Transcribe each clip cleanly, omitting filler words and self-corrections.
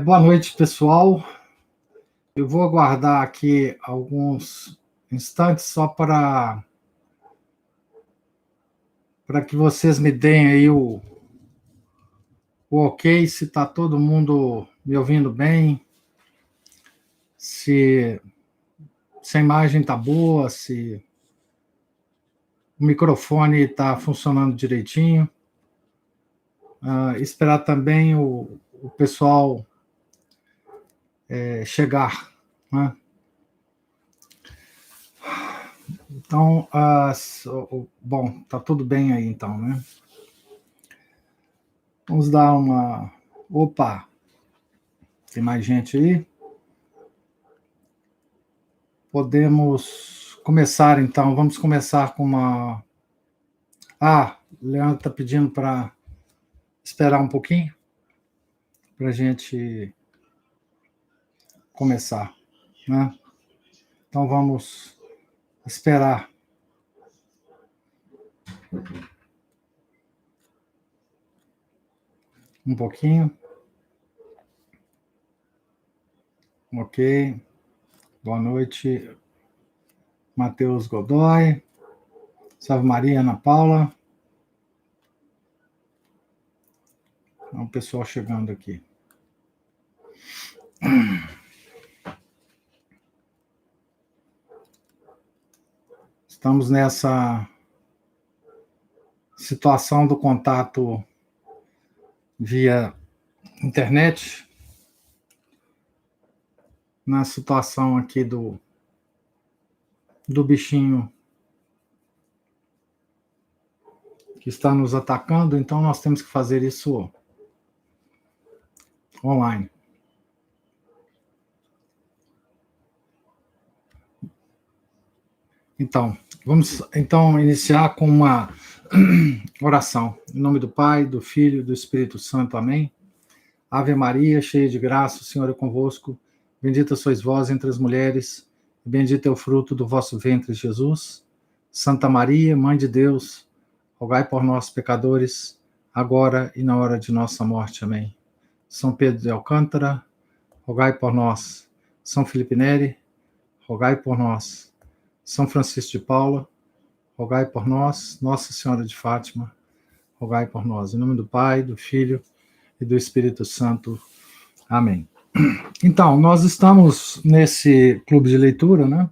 Boa noite, pessoal. Eu vou aguardar aqui alguns instantes só para que vocês me deem aí o ok, se está todo mundo me ouvindo bem, se a imagem está boa, se o microfone está funcionando direitinho. Esperar também o pessoal chegar, né? Então, bom, tá tudo bem aí então, né? Vamos dar uma... Opa! Tem mais gente aí? Podemos começar então, vamos começar com uma... o Leandro está pedindo para esperar um pouquinho, para a gente começar, né? Então vamos esperar. Um pouquinho. Ok. Boa noite, Matheus Godoy. Salve Maria, Ana Paula. O pessoal chegando aqui. Estamos nessa situação do contato via internet, na situação aqui do bichinho que está nos atacando, então nós temos que fazer isso online. Então, vamos iniciar com uma oração. Em nome do Pai, do Filho e do Espírito Santo. Amém. Ave Maria, cheia de graça, o Senhor é convosco. Bendita sois vós entre as mulheres, e bendito é o fruto do vosso ventre, Jesus. Santa Maria, Mãe de Deus, rogai por nós, pecadores, agora e na hora de nossa morte. Amém. São Pedro de Alcântara, rogai por nós. São Felipe Neri, rogai por nós. São Francisco de Paula, rogai por nós. Nossa Senhora de Fátima, rogai por nós. Em nome do Pai, do Filho e do Espírito Santo. Amém. Então, nós estamos nesse clube de leitura, né?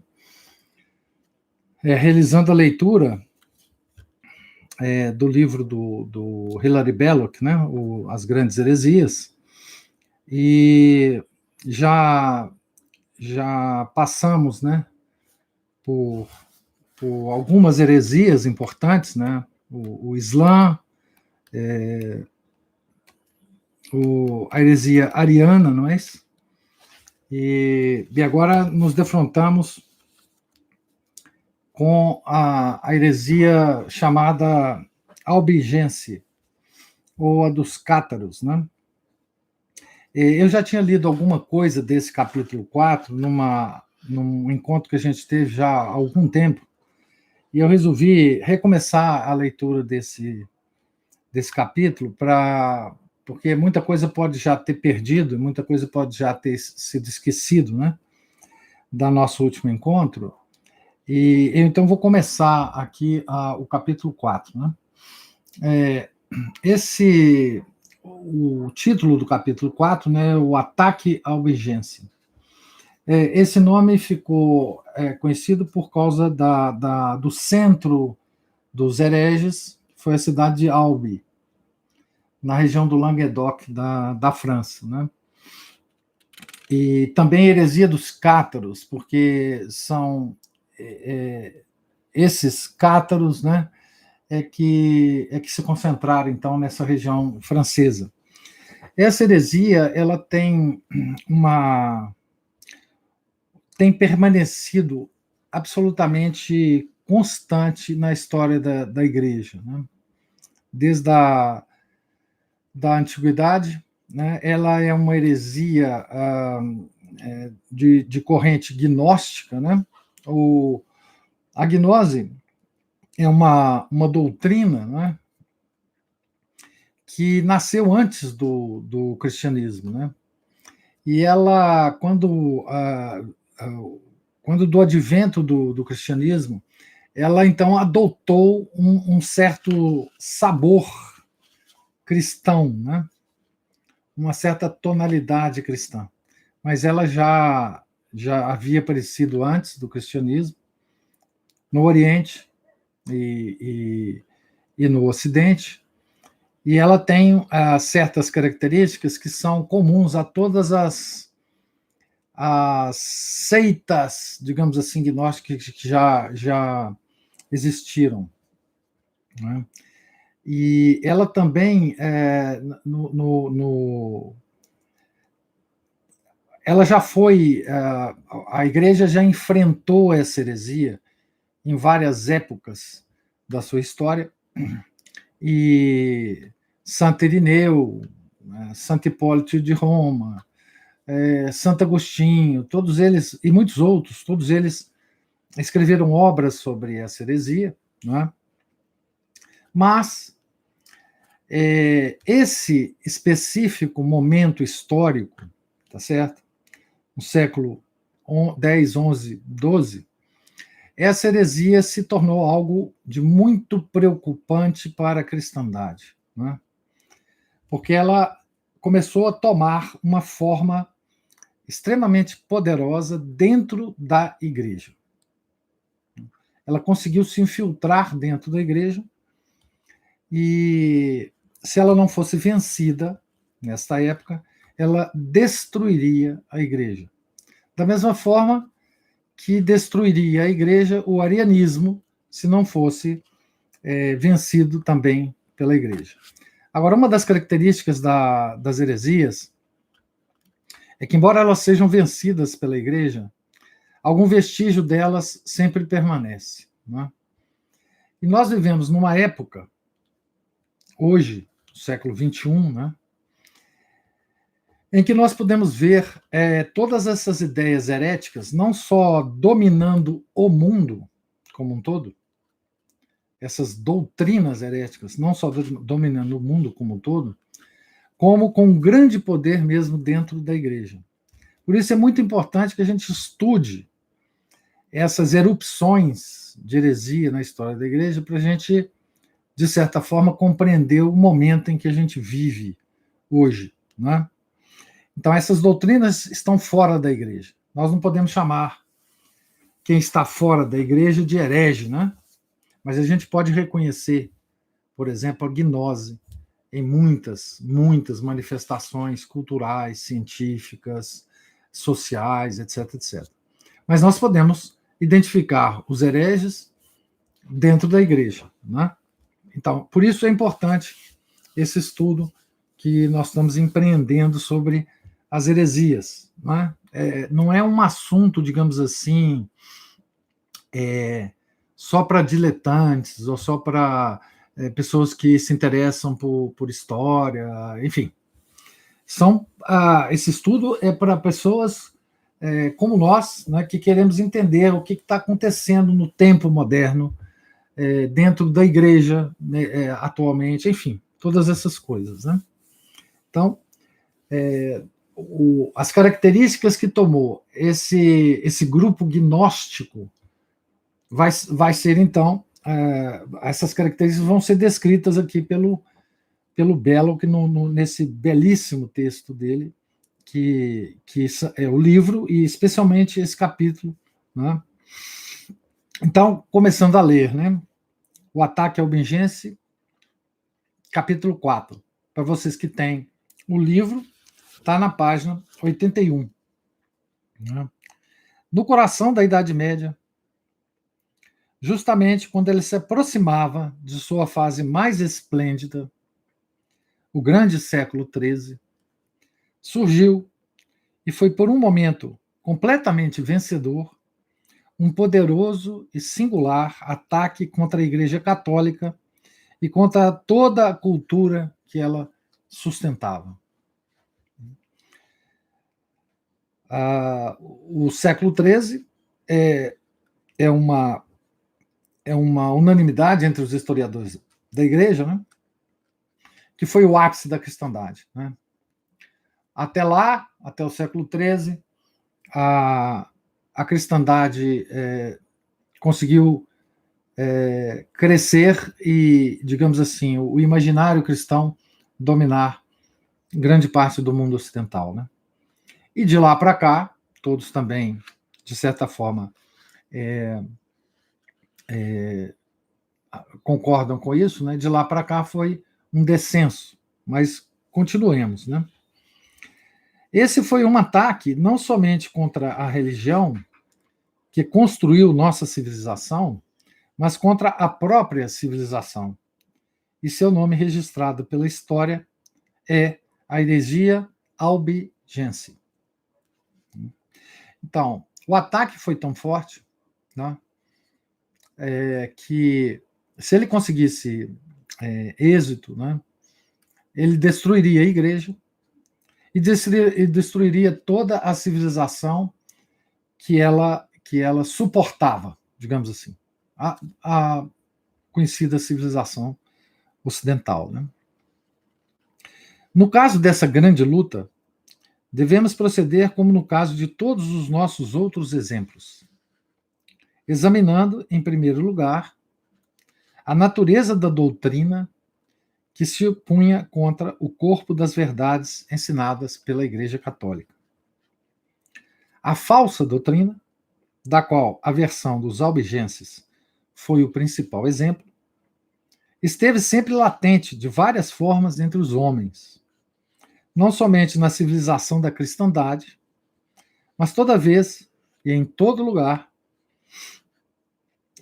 Realizando a leitura do livro do Hilary Belloc, né? As Grandes Heresias, e já passamos, né? Por algumas heresias importantes, né? O Islã, a heresia ariana, não é isso? E agora nos defrontamos com a heresia chamada albigense, ou a dos cátaros, né? Eu já tinha lido alguma coisa desse capítulo 4 num encontro que a gente teve já há algum tempo, e eu resolvi recomeçar a leitura desse capítulo, porque muita coisa pode já ter perdido, muita coisa pode já ter sido esquecido, né, da nosso último encontro, e eu então vou começar aqui o capítulo 4. Né? O título do capítulo 4, né, o ataque à albigense. Esse nome ficou conhecido por causa do centro dos hereges, que foi a cidade de Albi, na região do Languedoc, da França. Né? E também a heresia dos cátaros, porque são esses cátaros, né, que se concentraram, então, nessa região francesa. Essa heresia, ela tem permanecido absolutamente constante na história da Igreja, né? Desde da antiguidade, né? Ela é uma heresia de corrente gnóstica, né? A gnose é uma doutrina, né, que nasceu antes do cristianismo, né? E ela, quando do advento do cristianismo, ela então adotou um certo sabor cristão, né? Uma certa tonalidade cristã. Mas ela já havia aparecido antes do cristianismo, no Oriente e no Ocidente, e ela tem certas características que são comuns a todas as seitas, digamos assim, gnósticas que já existiram. Né? E ela também, ela já foi, a igreja já enfrentou essa heresia em várias épocas da sua história, e Santo Irineu, Santo Hipólito de Roma, Santo Agostinho, todos eles, e muitos outros, todos eles escreveram obras sobre essa heresia, né? Mas esse específico momento histórico, tá certo? No século X, XI, XII, essa heresia se tornou algo de muito preocupante para a cristandade, né? Porque ela começou a tomar uma forma extremamente poderosa dentro da igreja. Ela conseguiu se infiltrar dentro da igreja e, se ela não fosse vencida nesta época, ela destruiria a igreja. Da mesma forma que destruiria a igreja o arianismo, se não fosse vencido também pela igreja. Agora, uma das características das heresias é que, embora elas sejam vencidas pela igreja, algum vestígio delas sempre permanece. Né? E nós vivemos numa época, hoje, no século XXI, né, em que nós podemos ver todas essas ideias heréticas não só dominando o mundo como um todo, essas doutrinas heréticas não só dominando o mundo como um todo, como com grande poder mesmo dentro da igreja. Por isso é muito importante que a gente estude essas erupções de heresia na história da igreja para a gente, de certa forma, compreender o momento em que a gente vive hoje. Né? Então, essas doutrinas estão fora da igreja. Nós não podemos chamar quem está fora da igreja de herege, né? Mas a gente pode reconhecer, por exemplo, a gnose em muitas manifestações culturais, científicas, sociais, etc, etc. Mas nós podemos identificar os hereges dentro da igreja, né? Então, por isso é importante esse estudo que nós estamos empreendendo sobre as heresias, né? Não é um assunto, digamos assim, só para diletantes ou só para pessoas que se interessam por história, enfim. Esse estudo é para pessoas como nós, né, que queremos entender o que está acontecendo no tempo moderno, dentro da igreja, né, atualmente, enfim, todas essas coisas. Né? Então, as características que tomou esse grupo gnóstico vai ser, então, essas características vão ser descritas aqui pelo Belo, que nesse belíssimo texto dele, que é o livro, e especialmente esse capítulo. Né? Então, começando a ler, né? O Ataque Albigense, capítulo 4. Para vocês que têm o livro, está na página 81. Né? No coração da Idade Média, justamente quando ele se aproximava de sua fase mais esplêndida, o grande século XIII, surgiu, e foi por um momento completamente vencedor, um poderoso e singular ataque contra a Igreja Católica e contra toda a cultura que ela sustentava. O século XIII é uma unanimidade entre os historiadores da Igreja, né, que foi o ápice da cristandade. Né? Até lá, até o século XIII, a cristandade conseguiu crescer e, digamos assim, o imaginário cristão dominar grande parte do mundo ocidental, né? E de lá para cá, todos também, de certa forma, concordam com isso, né? De lá para cá foi um descenso, mas continuemos, né? Esse foi um ataque não somente contra a religião que construiu nossa civilização, mas contra a própria civilização. E seu nome registrado pela história é a heresia albigense. Então, o ataque foi tão forte, né, que se ele conseguisse êxito, né, ele destruiria a igreja e destruiria toda a civilização que ela suportava, digamos assim, a conhecida civilização ocidental, né? No caso dessa grande luta, devemos proceder como no caso de todos os nossos outros exemplos, examinando, em primeiro lugar, a natureza da doutrina que se opunha contra o corpo das verdades ensinadas pela Igreja Católica. A falsa doutrina, da qual a versão dos albigenses foi o principal exemplo, esteve sempre latente de várias formas entre os homens, não somente na civilização da cristandade, mas toda vez e em todo lugar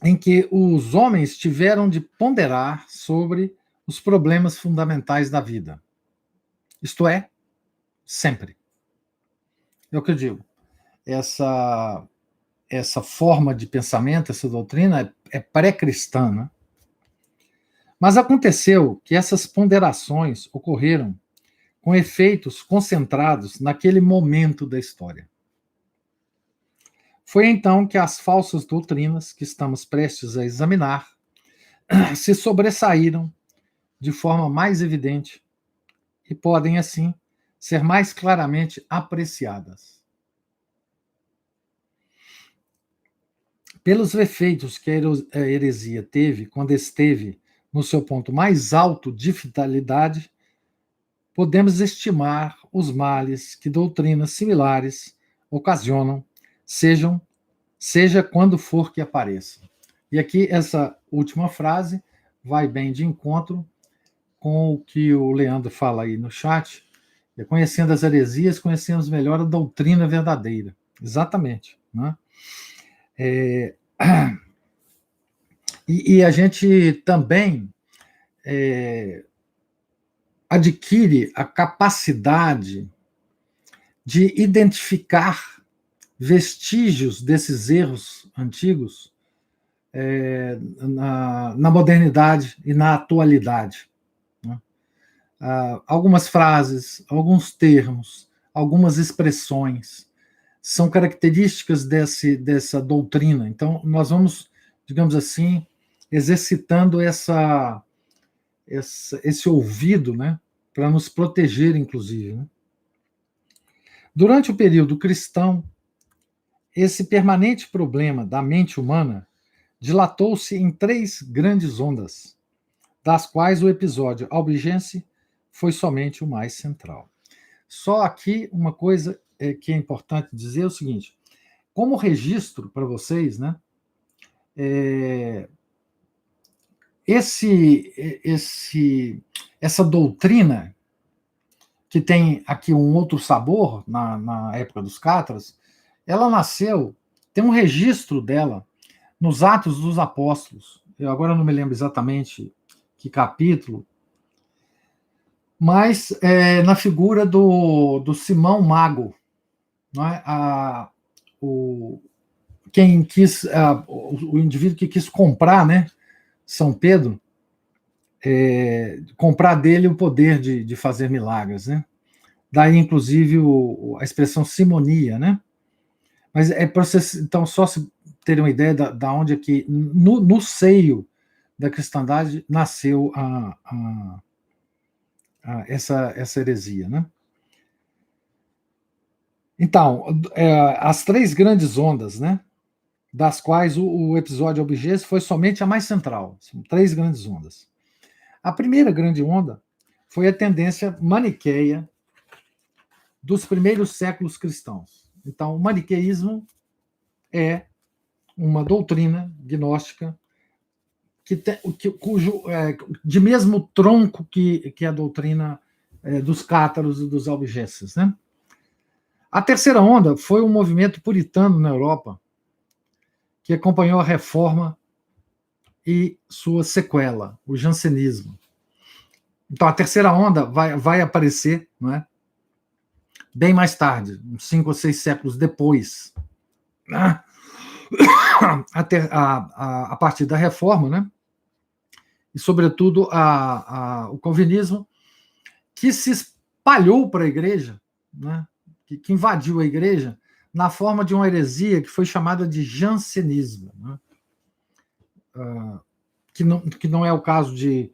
em que os homens tiveram de ponderar sobre os problemas fundamentais da vida. Isto é, sempre. É o que eu digo. Essa forma de pensamento, essa doutrina é pré-cristã, né? Mas aconteceu que essas ponderações ocorreram com efeitos concentrados naquele momento da história. Foi então que as falsas doutrinas que estamos prestes a examinar se sobressaíram de forma mais evidente e podem, assim, ser mais claramente apreciadas. Pelos efeitos que a heresia teve quando esteve no seu ponto mais alto de vitalidade, podemos estimar os males que doutrinas similares ocasionam, seja quando for que apareça. E aqui essa última frase vai bem de encontro com o que o Leandro fala aí no chat. Conhecendo as heresias, conhecemos melhor a doutrina verdadeira. Exatamente. Né? E a gente também adquire a capacidade de identificar vestígios desses erros antigos na modernidade e na atualidade. Né? Algumas frases, alguns termos, algumas expressões são características dessa doutrina. Então, nós vamos, digamos assim, exercitando esse ouvido, né, para nos proteger, inclusive. Né? Durante o período cristão, esse permanente problema da mente humana dilatou-se em 3 grandes ondas, das quais o episódio albigense foi somente o mais central. Só aqui uma coisa que é importante dizer é o seguinte: como registro para vocês, né, essa doutrina, que tem aqui um outro sabor na época dos Cátars, ela nasceu, tem um registro dela nos Atos dos Apóstolos. Eu agora não me lembro exatamente que capítulo, mas na figura do Simão Mago, não é? Quem quis, o indivíduo que quis comprar, né, São Pedro, comprar dele o poder de fazer milagres, né? Daí, inclusive, a expressão simonia, né? Mas para vocês, então, só se terem uma ideia da onde é que, no seio da cristandade, nasceu essa heresia, né? Então, as três grandes ondas, né, das quais o episódio Objetos foi somente a mais central. São três grandes ondas. A primeira grande onda foi a tendência maniqueia dos primeiros séculos cristãos. Então, o maniqueísmo é uma doutrina gnóstica cujo de mesmo tronco que a doutrina dos cátaros e dos albigenses, né? A terceira onda foi um movimento puritano na Europa que acompanhou a Reforma e sua sequela, o jansenismo. Então, a terceira onda vai aparecer, não é? Bem mais tarde, uns 5 ou 6 séculos depois, né? A partir da Reforma, né? E, sobretudo, o calvinismo, que se espalhou para a igreja, né? que invadiu a igreja na forma de uma heresia que foi chamada de jansenismo, né? Que não é o caso de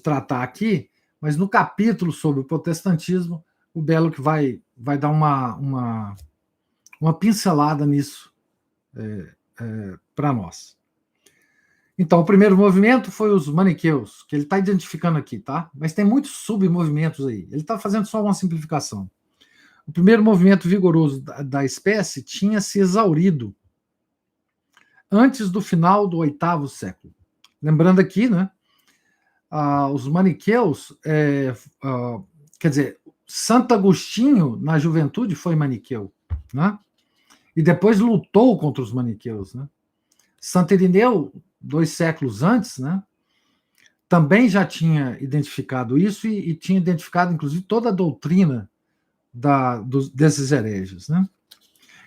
tratar aqui, mas no capítulo sobre o protestantismo, o Belo que vai dar uma pincelada nisso para nós. Então, o primeiro movimento foi os maniqueus, que ele está identificando aqui, tá? Mas tem muitos submovimentos aí. Ele está fazendo só uma simplificação. O primeiro movimento vigoroso da espécie tinha se exaurido antes do final do 8º século. Lembrando aqui, né? Os maniqueus, quer dizer, Santo Agostinho, na juventude, foi maniqueu, né? E depois lutou contra os maniqueus, né? Santo Irineu, 2 séculos antes, né? Também já tinha identificado isso e tinha identificado, inclusive, toda a doutrina desses hereges, né?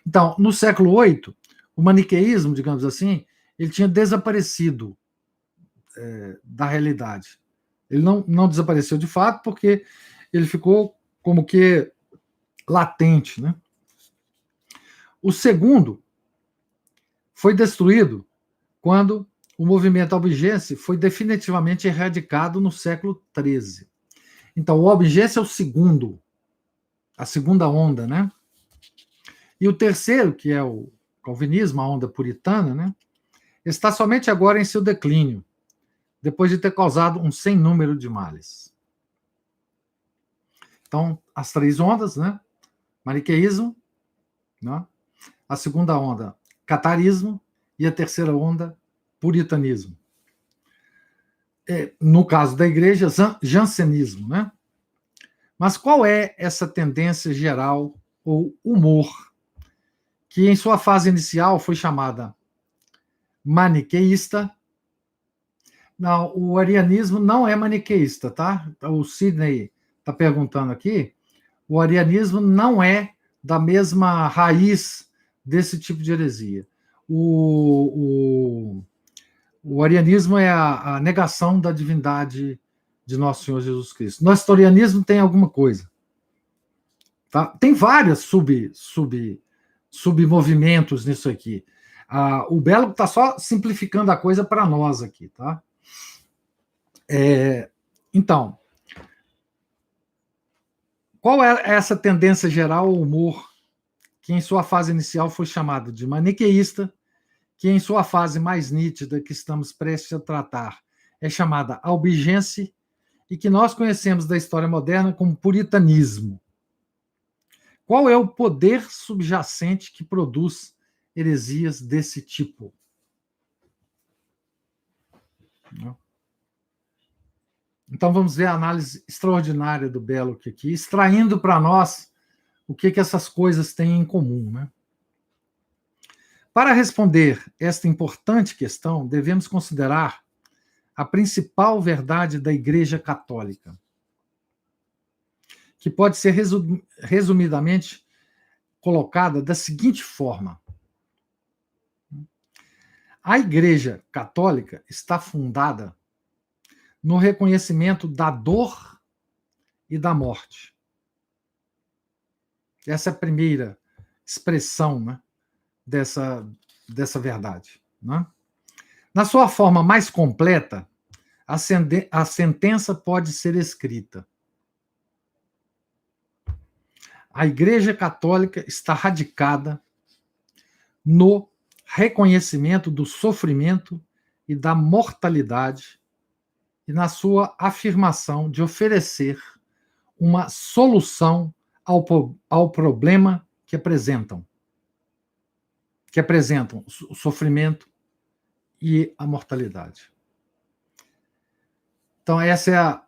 Então, no século VIII, o maniqueísmo, digamos assim, ele tinha desaparecido da realidade. Ele não desapareceu de fato, porque ele ficou como que latente, né? O segundo foi destruído quando o movimento albigense foi definitivamente erradicado no século XIII. Então, o albigense é a segunda onda, né? E o terceiro, que é o calvinismo, a onda puritana, né? Está somente agora em seu declínio, depois de ter causado um sem número de males. Então, as três ondas, né? Maniqueísmo, né? A segunda onda, catarismo, e a terceira onda, puritanismo. No caso da igreja, jansenismo, né? Mas qual é essa tendência geral ou humor que em sua fase inicial foi chamada maniqueísta? Não, o arianismo não é maniqueísta, tá? O Sidney está perguntando aqui. O arianismo não é da mesma raiz desse tipo de heresia. O arianismo é a negação da divindade de nosso Senhor Jesus Cristo. No nestorianismo tem alguma coisa. Tá? Tem vários submovimentos nisso aqui. O Belo está só simplificando a coisa para nós aqui. Tá? Então, qual é essa tendência geral ao humor que em sua fase inicial foi chamado de maniqueísta, que em sua fase mais nítida, que estamos prestes a tratar, é chamada albigense, e que nós conhecemos da história moderna como puritanismo? Qual é o poder subjacente que produz heresias desse tipo? Então vamos ver a análise extraordinária do Belo aqui, extraindo para nós o que essas coisas têm em comum, né? Para responder esta importante questão, devemos considerar a principal verdade da Igreja Católica, que pode ser resumidamente colocada da seguinte forma: a Igreja Católica está fundada no reconhecimento da dor e da morte. Essa é a primeira expressão, né, dessa verdade. Né? Na sua forma mais completa, a sentença pode ser escrita: A Igreja Católica está radicada no reconhecimento do sofrimento e da mortalidade e na sua afirmação de oferecer uma solução ao problema que apresentam o sofrimento e a mortalidade. Então, essa é a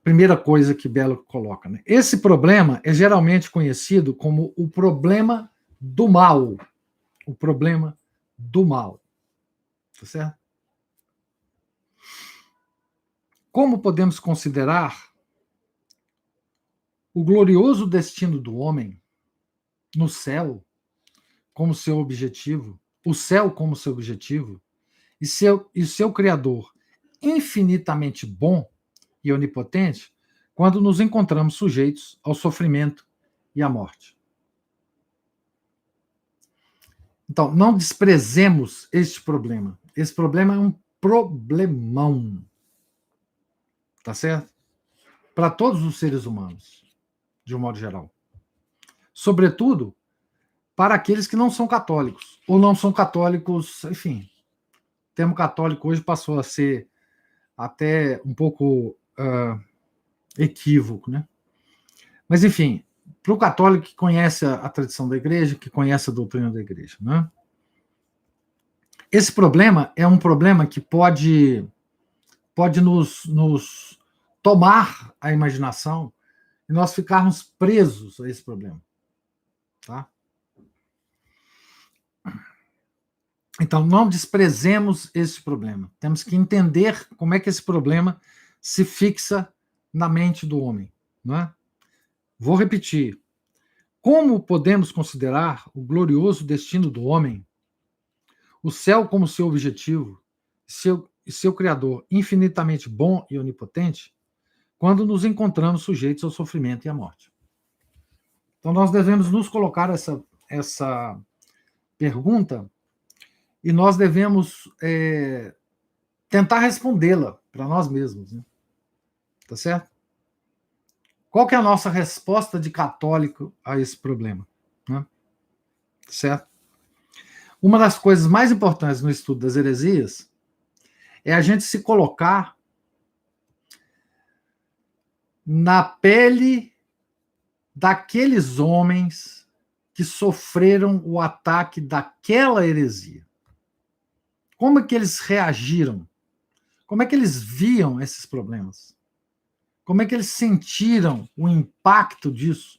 primeira coisa que Belo coloca. Né? Esse problema é geralmente conhecido como o problema do mal. O problema do mal. Tá certo? Como podemos considerar o glorioso destino do homem no céu como seu objetivo, o céu como seu objetivo, e seu Criador infinitamente bom e onipotente, quando nos encontramos sujeitos ao sofrimento e à morte? Então, não desprezemos este problema. Esse problema é um problemão. Tá certo? Para todos os seres humanos, de um modo geral. Sobretudo, para aqueles que não são católicos, ou não são católicos, enfim. O termo católico hoje passou a ser até um pouco equívoco, né? Mas, enfim, para o católico que conhece a tradição da igreja, que conhece a doutrina da igreja, né? Esse problema é um problema que pode nos tomar a imaginação e nós ficarmos presos a esse problema. Tá? Então, não desprezemos esse problema. Temos que entender como é que esse problema se fixa na mente do homem. Não é? Vou repetir. Como podemos considerar o glorioso destino do homem, o céu como seu objetivo, seu Criador infinitamente bom e onipotente, quando nos encontramos sujeitos ao sofrimento e à morte? Então, nós devemos nos colocar essa pergunta e nós devemos tentar respondê-la para nós mesmos. Né? Tá certo? Qual que é a nossa resposta de católico a esse problema? Né? Certo? Uma das coisas mais importantes no estudo das heresias é a gente se colocar na pele daqueles homens que sofreram o ataque daquela heresia. Como é que eles reagiram? Como é que eles viam esses problemas? Como é que eles sentiram o impacto disso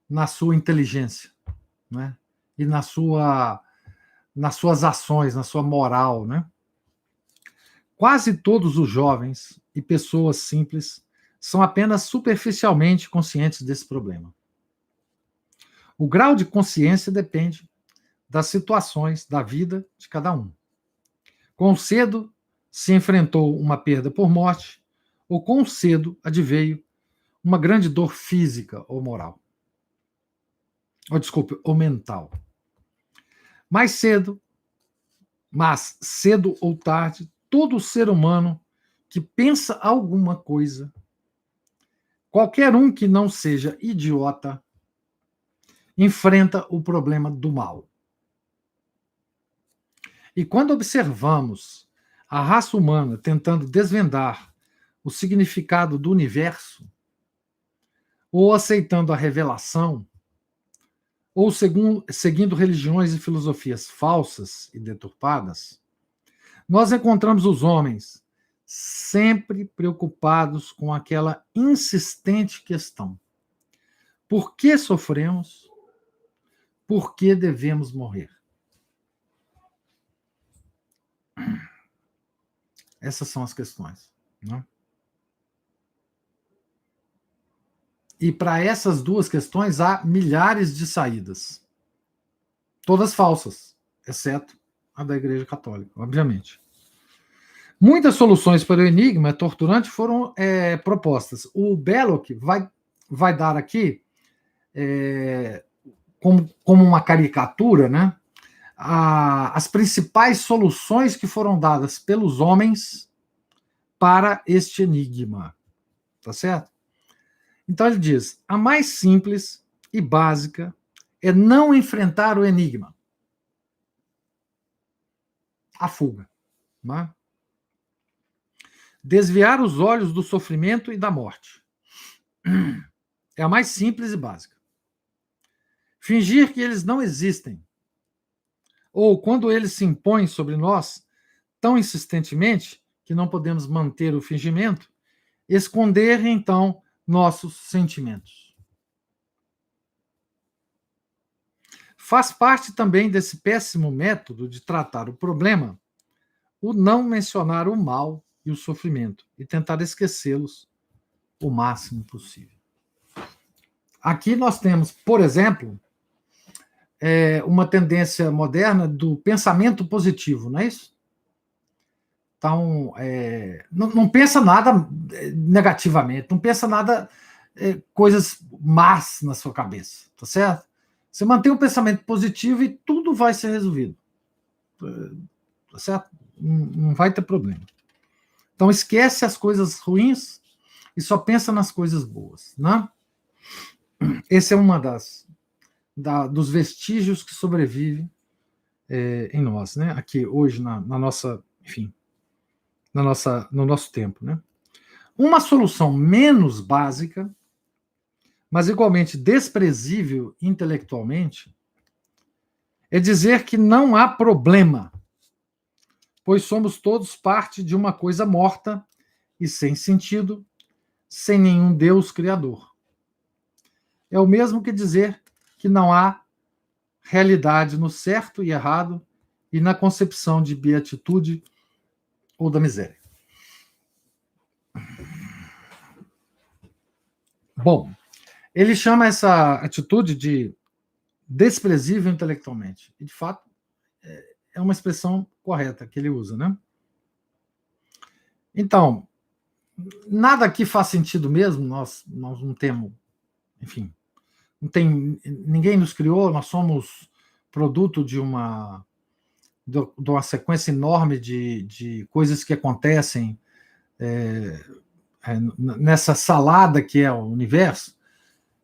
na sua inteligência, né? E nas suas ações, na sua moral, né? Quase todos os jovens e pessoas simples são apenas superficialmente conscientes desse problema. O grau de consciência depende das situações da vida de cada um. Quão cedo se enfrentou uma perda por morte, ou quão cedo adveio uma grande dor física ou moral. Ou mental. Mas cedo ou tarde, todo ser humano que pensa alguma coisa, qualquer um que não seja idiota, enfrenta o problema do mal. E quando observamos a raça humana tentando desvendar o significado do universo, ou aceitando a revelação, ou seguindo religiões e filosofias falsas e deturpadas, nós encontramos os homens sempre preocupados com aquela insistente questão: por que sofremos? Por que devemos morrer? Essas são as questões. Né? E para essas duas questões há milhares de saídas. Todas falsas, exceto a da Igreja Católica, obviamente. Muitas soluções para o enigma torturante foram propostas. O Belloc vai dar aqui, como uma caricatura, né, as principais soluções que foram dadas pelos homens para este enigma. Tá certo? Então ele diz: a mais simples e básica é não enfrentar o enigma, a fuga, não é? Desviar os olhos do sofrimento e da morte. É a mais simples e básica. Fingir que eles não existem, ou quando eles se impõem sobre nós tão insistentemente que não podemos manter o fingimento, esconder então nossos sentimentos. Faz parte também desse péssimo método de tratar o problema o não mencionar o mal e o sofrimento e tentar esquecê-los o máximo possível. Aqui nós temos, por exemplo, uma tendência moderna do pensamento positivo, não é isso? Então, não pensa nada negativamente, não pensa nada, coisas más na sua cabeça, tá certo? Você mantém o pensamento positivo e tudo vai ser resolvido, tá certo? Não vai ter problema. Então, esquece as coisas ruins e só pensa nas coisas boas, né? Esse é uma dos vestígios que sobrevive em nós, né? Aqui hoje na nossa, enfim, no nosso tempo, né? Uma solução menos básica, mas igualmente desprezível intelectualmente, é dizer que não há problema, pois somos todos parte de uma coisa morta e sem sentido, sem nenhum Deus criador. É o mesmo que dizer que não há realidade no certo e errado e na concepção de beatitude ou da miséria. Bom, ele chama essa atitude de desprezível intelectualmente. E, de fato, é uma expressão correta que ele usa, né? Então, nada aqui faz sentido mesmo, nós não temos, enfim, não tem, ninguém nos criou, nós somos produto de uma sequência enorme de coisas que acontecem nessa salada que é o universo.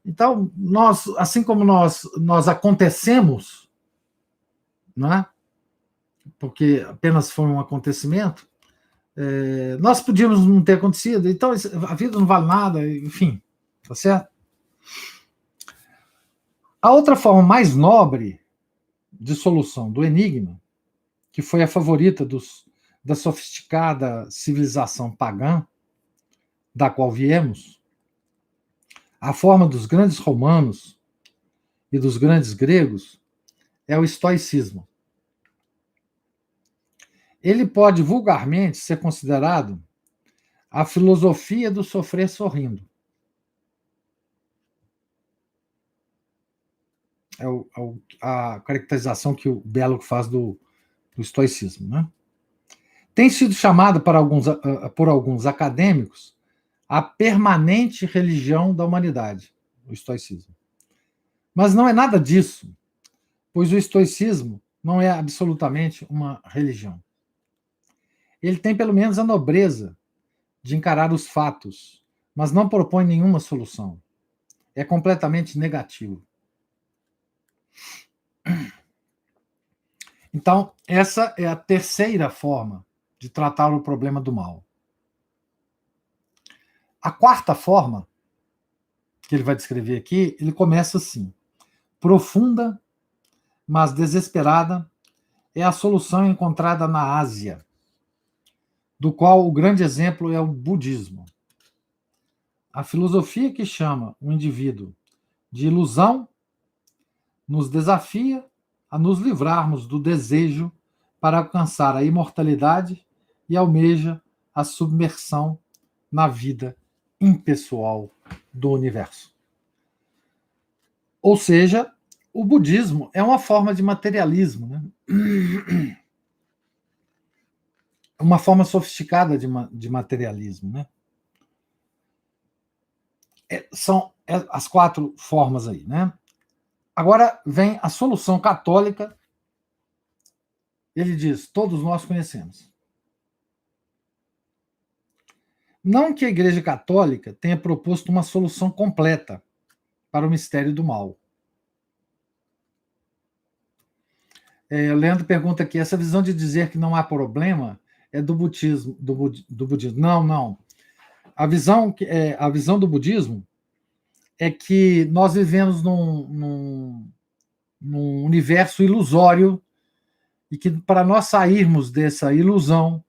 Então, nós, assim como nós acontecemos, né? Porque apenas foi um acontecimento, nós podíamos não ter acontecido, então a vida não vale nada, enfim, tá certo? A outra forma mais nobre de solução do enigma, que foi a favorita da sofisticada civilização pagã, da qual viemos, a forma dos grandes romanos e dos grandes gregos, é o estoicismo. Ele pode vulgarmente ser considerado a filosofia do sofrer sorrindo. A caracterização que o Belo faz do estoicismo, né? Tem sido chamado por alguns acadêmicos a permanente religião da humanidade, o estoicismo. Mas não é nada disso, pois o estoicismo não é absolutamente uma religião. Ele tem pelo menos a nobreza de encarar os fatos, mas não propõe nenhuma solução. É completamente negativo. Então, essa é a terceira forma de tratar o problema do mal. A quarta forma, que ele vai descrever aqui, ele começa assim: profunda, mas desesperada, é a solução encontrada na Ásia, do qual o grande exemplo é o budismo. A filosofia que chama o indivíduo de ilusão nos desafia a nos livrarmos do desejo para alcançar a imortalidade e almeja a submersão na vida impessoal do universo. Ou seja, o budismo é uma forma de materialismo, né? Uma forma sofisticada de materialismo, né? São as quatro formas aí, né? Agora vem a solução católica. Ele diz: todos nós conhecemos. Não que a Igreja Católica tenha proposto uma solução completa para o mistério do mal. O Leandro pergunta aqui, essa visão de dizer que não há problema é do budismo. Do budismo. Não. A visão do budismo é que nós vivemos num universo ilusório e que para nós sairmos dessa ilusão,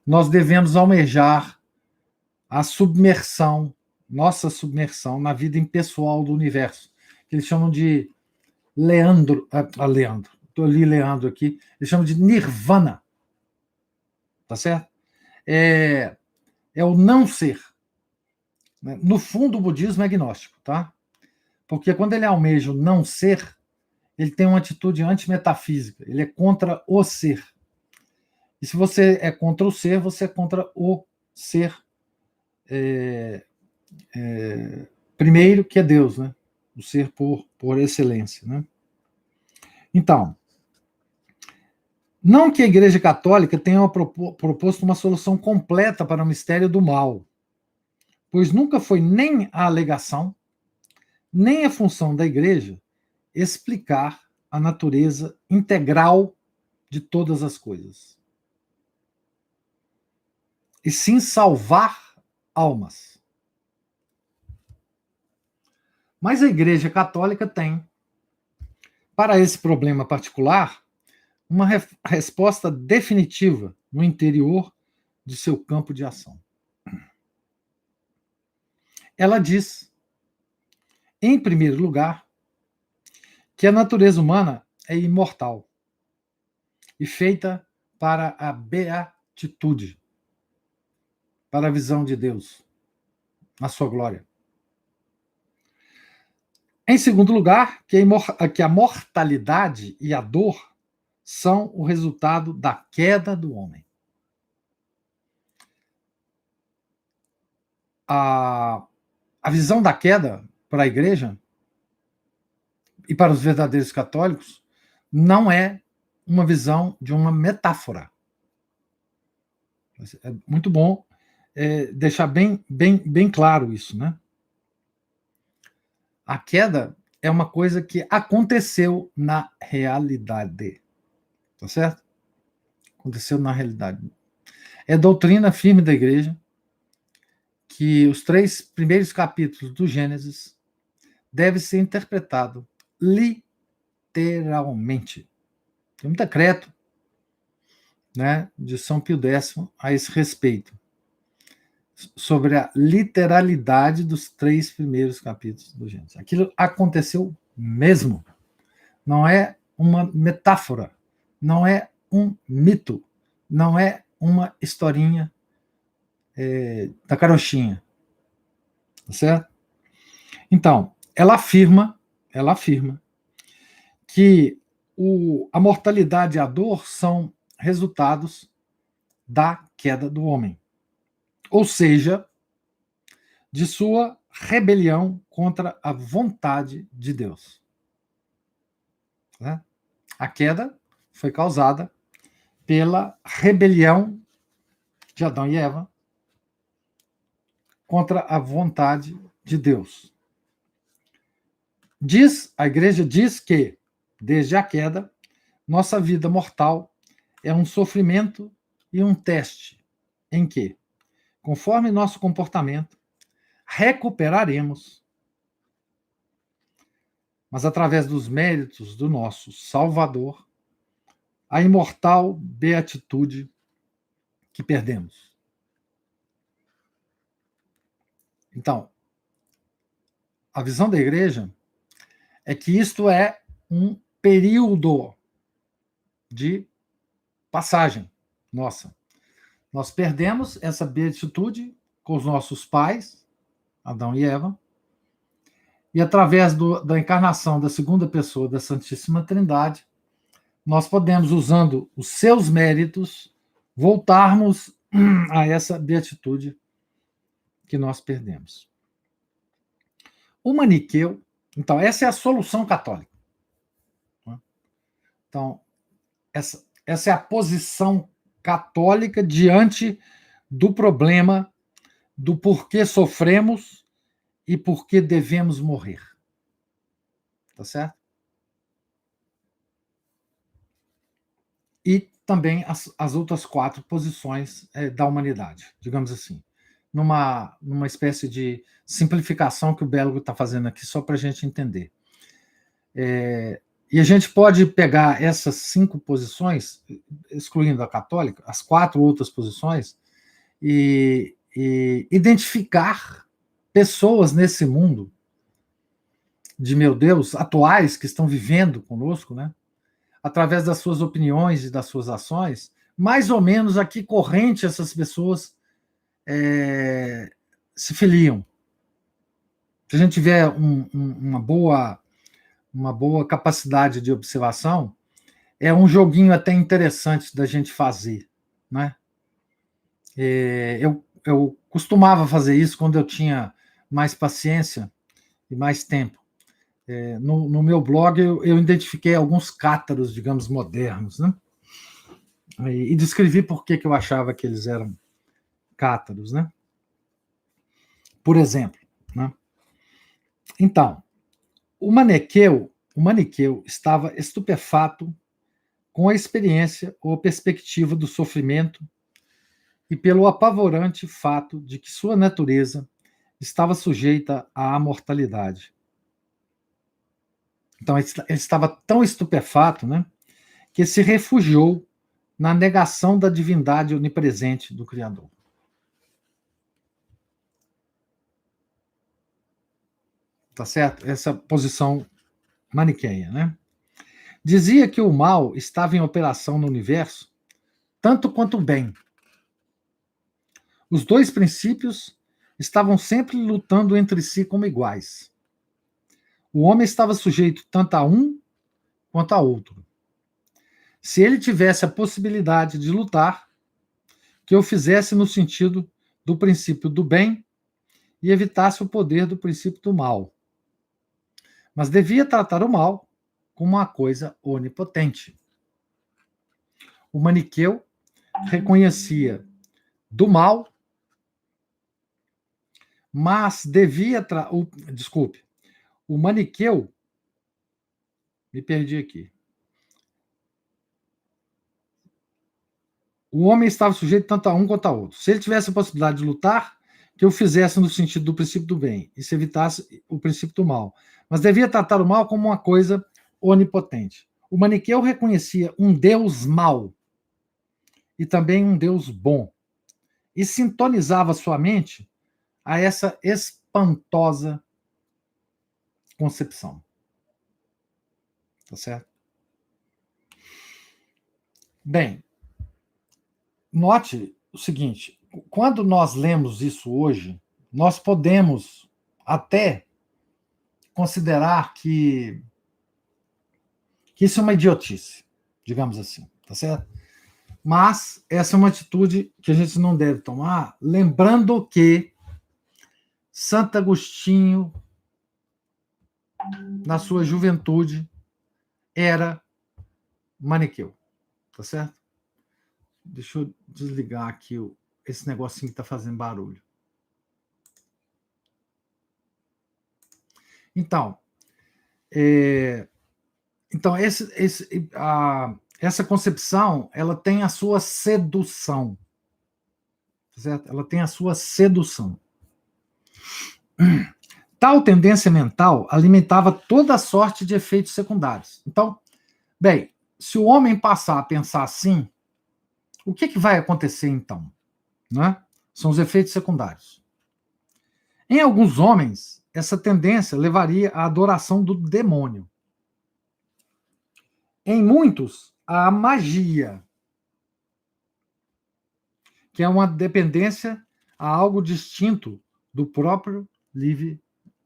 nós devemos almejar a submersão, nossa submersão na vida impessoal do universo, que eles chamam de Leandro, estou ali Leandro aqui, eles chamam de Nirvana, tá certo? É o não ser. No fundo, o budismo é agnóstico, tá? Porque quando ele almeja o não ser, ele tem uma atitude antimetafísica, ele é contra o ser. E se você é contra o ser, você é contra o ser primeiro, que é Deus, né? O ser por excelência, né? Então, não que a Igreja Católica tenha proposto uma solução completa para o mistério do mal, pois nunca foi nem a alegação, nem a função da Igreja explicar a natureza integral de todas as coisas, e sim salvar almas. Mas a Igreja Católica tem, para esse problema particular, uma resposta definitiva no interior de seu campo de ação. Ela diz, em primeiro lugar, que a natureza humana é imortal e feita para a beatitude, para a visão de Deus, na sua glória. Em segundo lugar, que a mortalidade e a dor são o resultado da queda do homem. A visão da queda para a Igreja e para os verdadeiros católicos não é uma visão de uma metáfora. É muito bom deixar bem claro isso, né? A queda é uma coisa que aconteceu na realidade, tá certo? Aconteceu na realidade. É doutrina firme da Igreja que os 3 primeiros capítulos do Gênesis devem ser interpretados literalmente. Tem um decreto, né, de São Pio X a esse respeito, sobre a literalidade dos 3 primeiros capítulos do Gênesis. Aquilo aconteceu mesmo. Não é uma metáfora, não é um mito, não é uma historinha da carochinha. Tá certo? Então, ela afirma que a mortalidade e a dor são resultados da queda do homem. Ou seja, de sua rebelião contra a vontade de Deus. Né? A queda foi causada pela rebelião de Adão e Eva contra a vontade de Deus. A Igreja diz que, desde a queda, nossa vida mortal é um sofrimento e um teste em que, conforme nosso comportamento, recuperaremos, mas através dos méritos do nosso Salvador, a imortal beatitude que perdemos. Então, a visão da Igreja é que isto é um período de passagem nossa. Nós perdemos essa beatitude com os nossos pais, Adão e Eva, e através da encarnação da segunda pessoa da Santíssima Trindade, nós podemos, usando os seus méritos, voltarmos a essa beatitude que nós perdemos. O maniqueu, então, essa é a solução católica. Então, essa é a posição católica diante do problema do porquê sofremos e porquê devemos morrer. Tá certo? E também as outras 4 posições da humanidade, digamos assim. Numa espécie de simplificação que o Belo está fazendo aqui, só para a gente entender. E a gente pode pegar essas 5 posições, excluindo a católica, as 4 outras posições, e identificar pessoas nesse mundo de, meu Deus, atuais, que estão vivendo conosco, né? Através das suas opiniões e das suas ações, mais ou menos a que corrente essas pessoas se filiam. Se a gente tiver uma boa capacidade de observação, é um joguinho até interessante da gente fazer, né? Eu costumava fazer isso quando eu tinha mais paciência e mais tempo. No meu blog, eu identifiquei alguns cátaros, digamos, modernos, né? E descrevi por que eu achava que eles eram cátaros, né? Por exemplo, né? Então, o maniqueu estava estupefato com a experiência ou perspectiva do sofrimento e pelo apavorante fato de que sua natureza estava sujeita à mortalidade. Então, ele estava tão estupefato, né, que se refugiou na negação da divindade onipresente do Criador. Tá certo? Essa posição maniqueia, né? Dizia que o mal estava em operação no universo tanto quanto o bem. Os 2 princípios estavam sempre lutando entre si como iguais. O homem estava sujeito tanto a um quanto a outro. Se ele tivesse a possibilidade de lutar, que o fizesse no sentido do princípio do bem e evitasse o poder do princípio do mal. Mas devia tratar o mal como uma coisa onipotente. O maniqueu reconhecia do mal, mas devia... Desculpe. O maniqueu... Me perdi aqui. O homem estava sujeito tanto a um quanto a outro. Se ele tivesse a possibilidade de lutar, que o fizesse no sentido do princípio do bem e se evitasse o princípio do mal. Mas devia tratar o mal como uma coisa onipotente. O maniqueu reconhecia um Deus mau e também um Deus bom e sintonizava sua mente a essa espantosa concepção. Tá certo? Bem, note o seguinte, quando nós lemos isso hoje, nós podemos até considerar que isso é uma idiotice, digamos assim, tá certo? Mas essa é uma atitude que a gente não deve tomar, lembrando que Santo Agostinho, na sua juventude, era maniqueu, tá certo? Deixa eu desligar aqui esse negocinho que está fazendo barulho. Então, essa concepção, ela tem a sua sedução, certo? Ela tem a sua sedução. Tal tendência mental alimentava toda sorte de efeitos secundários. Então, bem, se o homem passar a pensar assim, o que vai acontecer então? Né? São os efeitos secundários. Em alguns homens, essa tendência levaria à adoração do demônio. Em muitos, à magia, que é uma dependência a algo distinto do próprio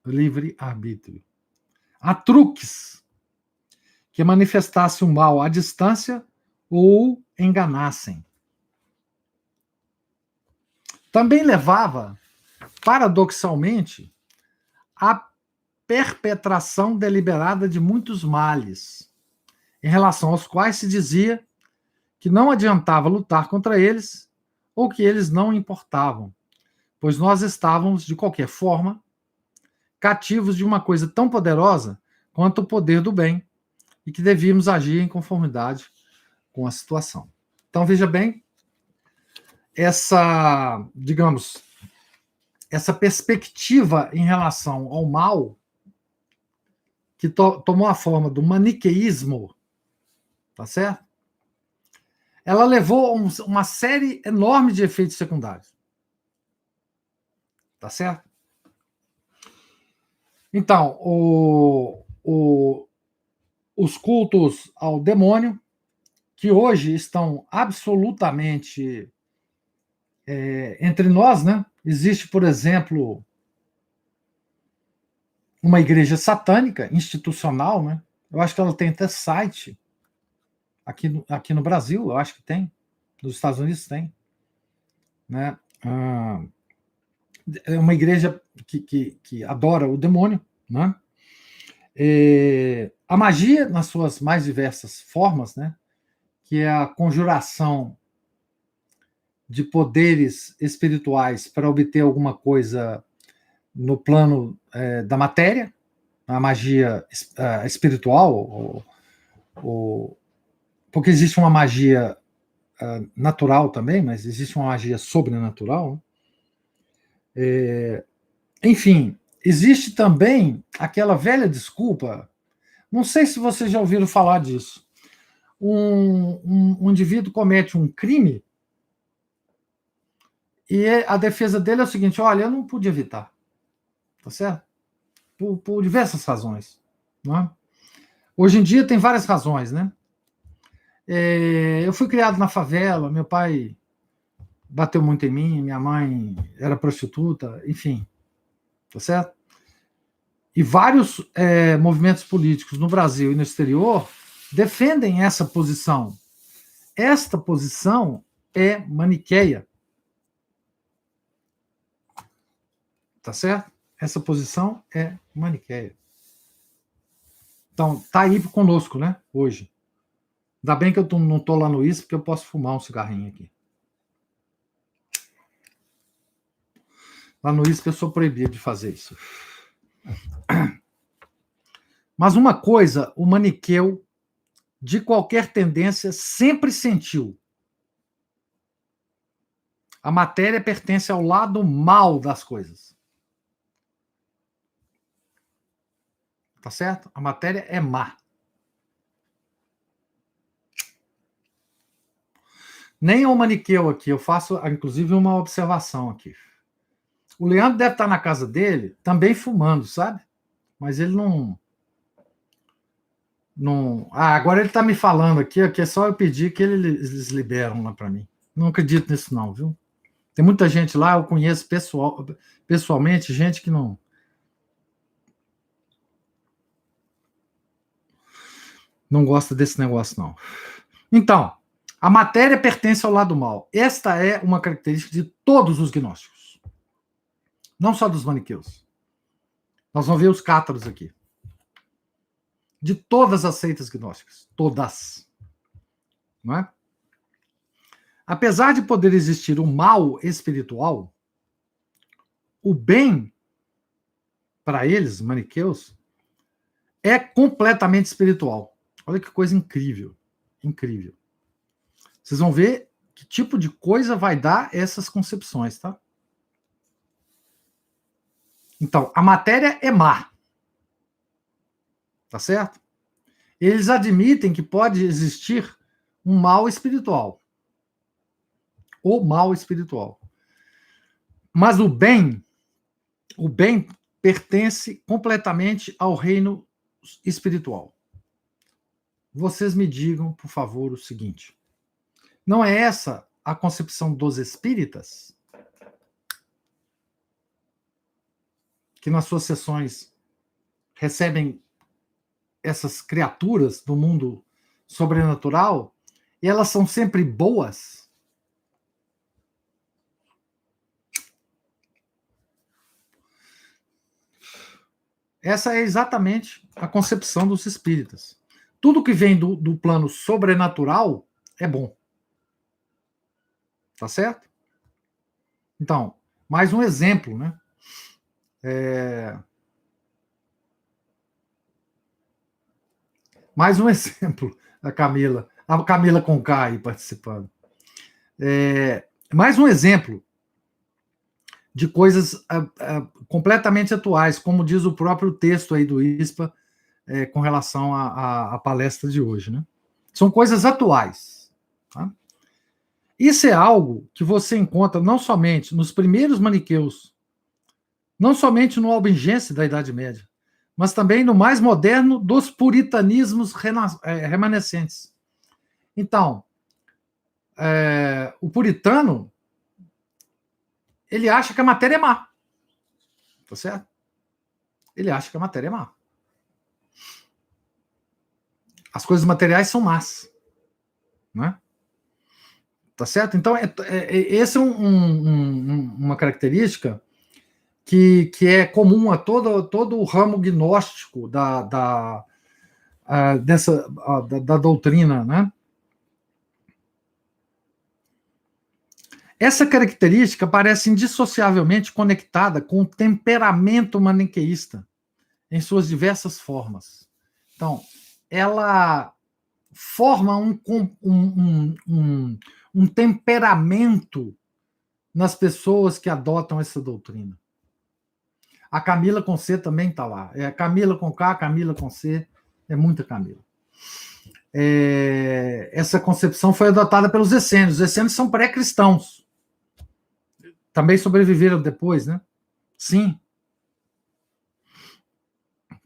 livre-arbítrio. Há truques que manifestassem o mal à distância ou enganassem. Também levava, paradoxalmente, à perpetração deliberada de muitos males, em relação aos quais se dizia que não adiantava lutar contra eles ou que eles não importavam, pois nós estávamos, de qualquer forma, cativos de uma coisa tão poderosa quanto o poder do bem, e que devíamos agir em conformidade com a situação. Então, veja bem, essa, digamos, essa perspectiva em relação ao mal, que tomou a forma do maniqueísmo, tá certo? Ela levou uma série enorme de efeitos secundários. Tá certo? Então, os cultos ao demônio, que hoje estão absolutamente entre nós, né? Existe, por exemplo, uma igreja satânica, institucional, né? Eu acho que ela tem até site aqui no Brasil, eu acho que tem. Nos Estados Unidos tem. Né? É uma igreja que adora o demônio, né? A magia, nas suas mais diversas formas, né? Que é a conjuração de poderes espirituais para obter alguma coisa no plano da matéria, a magia espiritual, porque existe uma magia natural também, mas existe uma magia sobrenatural. Né? Enfim, existe também aquela velha desculpa, não sei se vocês já ouviram falar disso. Um indivíduo comete um crime e a defesa dele é o seguinte: olha, eu não pude evitar, tá certo? Por diversas razões. Né? Hoje em dia tem várias razões, né? Eu fui criado na favela, meu pai bateu muito em mim, minha mãe era prostituta, enfim, tá certo? E vários movimentos políticos no Brasil e no exterior defendem essa posição. Esta posição é maniqueia. Tá certo? Essa posição é maniqueia. Então, tá aí conosco, né? Hoje. Ainda bem que eu não tô lá no ISP, porque eu posso fumar um cigarrinho aqui. Lá no ISP eu sou proibido de fazer isso. Mas uma coisa, o maniqueu, de qualquer tendência, sempre sentiu. A matéria pertence ao lado mal das coisas. Tá certo? A matéria é má. Nem o maniqueu aqui, eu faço, inclusive, uma observação aqui. O Leandro deve estar na casa dele, também fumando, sabe? Mas ele não... agora ele está me falando aqui, que é só eu pedir que eles liberam lá para mim. Não acredito nisso não, viu? Tem muita gente lá, eu conheço pessoalmente, gente que não gosta desse negócio, não. Então, a matéria pertence ao lado mal. Esta é uma característica de todos os gnósticos. Não só dos maniqueus. Nós vamos ver os cátaros aqui. De todas as seitas gnósticas. Todas. Não é? Apesar de poder existir o mal espiritual, o bem, para eles, maniqueus, é completamente espiritual. Olha que coisa incrível. Incrível. Vocês vão ver que tipo de coisa vai dar essas concepções, tá? Então, a matéria é má. Tá certo? Eles admitem que pode existir um mal espiritual. Ou mal espiritual. Mas o bem pertence completamente ao reino espiritual. Vocês me digam, por favor, o seguinte: não é essa a concepção dos espíritas? Que nas suas sessões recebem essas criaturas do mundo sobrenatural e elas são sempre boas? Essa é exatamente a concepção dos espíritas. Tudo que vem do plano sobrenatural é bom. Tá certo? Então, Mais um exemplo, né? Mais um exemplo, a Camila com K aí participando. Mais um exemplo de coisas completamente atuais, como diz o próprio texto aí do ISPA, com relação à palestra de hoje, né? São coisas atuais. Tá? Isso é algo que você encontra não somente nos primeiros maniqueus, não somente no albigense da Idade Média, mas também no mais moderno dos puritanismos remanescentes. Então, o puritano, ele acha que a matéria é má. Tá certo? Ele acha que a matéria é má. As coisas materiais são más. Né? Tá certo? Então, essa é uma característica que é comum a todo o ramo gnóstico da doutrina, né? Essa característica parece indissociavelmente conectada com o temperamento maniqueísta em suas diversas formas. Então, ela forma um temperamento nas pessoas que adotam essa doutrina. A Camila com C também está lá. É Camila com K, Camila com C, é muita Camila. Essa concepção foi adotada pelos essênios. Os essênios são pré-cristãos. Também sobreviveram depois, né? Sim.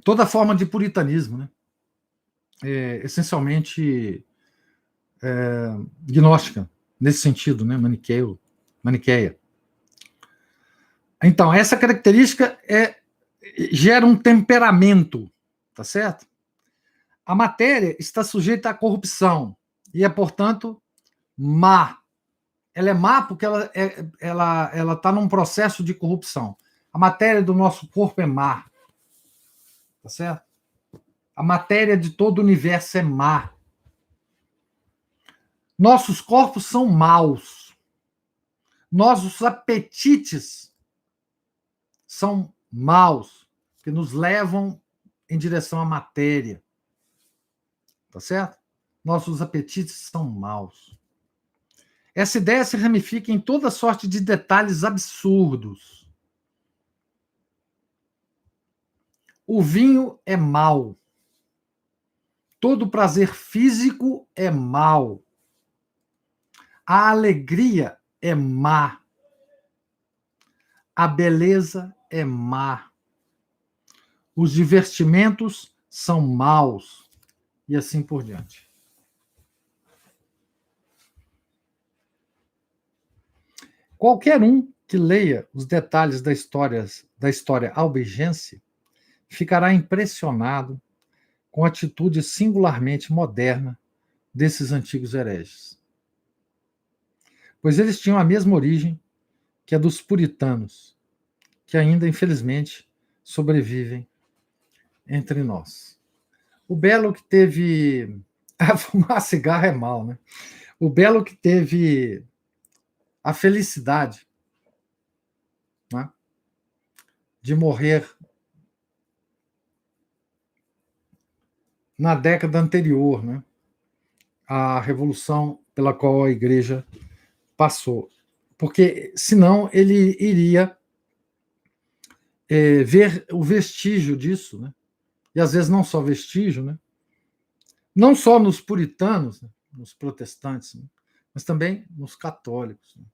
Toda forma de puritanismo, né? Essencialmente gnóstica, nesse sentido, né? Maniqueia. Então, essa característica gera um temperamento, tá certo? A matéria está sujeita à corrupção e é, portanto, má. Ela é má porque ela está num processo de corrupção. A matéria do nosso corpo é má, tá certo? A matéria de todo o universo é má. Nossos corpos são maus. Nossos apetites são maus, que nos levam em direção à matéria. Tá certo? Nossos apetites são maus. Essa ideia se ramifica em toda sorte de detalhes absurdos. O vinho é mau. Todo prazer físico é mau. A alegria é má. A beleza é má. Os divertimentos são maus. E assim por diante. Qualquer um que leia os detalhes da história albigense ficará impressionado com a atitude singularmente moderna desses antigos hereges. Pois eles tinham a mesma origem que a dos puritanos, que ainda, infelizmente, sobrevivem entre nós. O Belo que teve... Fumar cigarro é mal, né? O Belo que teve a felicidade, né, de morrer na década anterior, né, à revolução pela qual a igreja passou. Porque, senão, ele iria ver o vestígio disso, né? E às vezes não só vestígio, né? Não só nos puritanos, né? Nos protestantes, né? Mas também nos católicos. Né?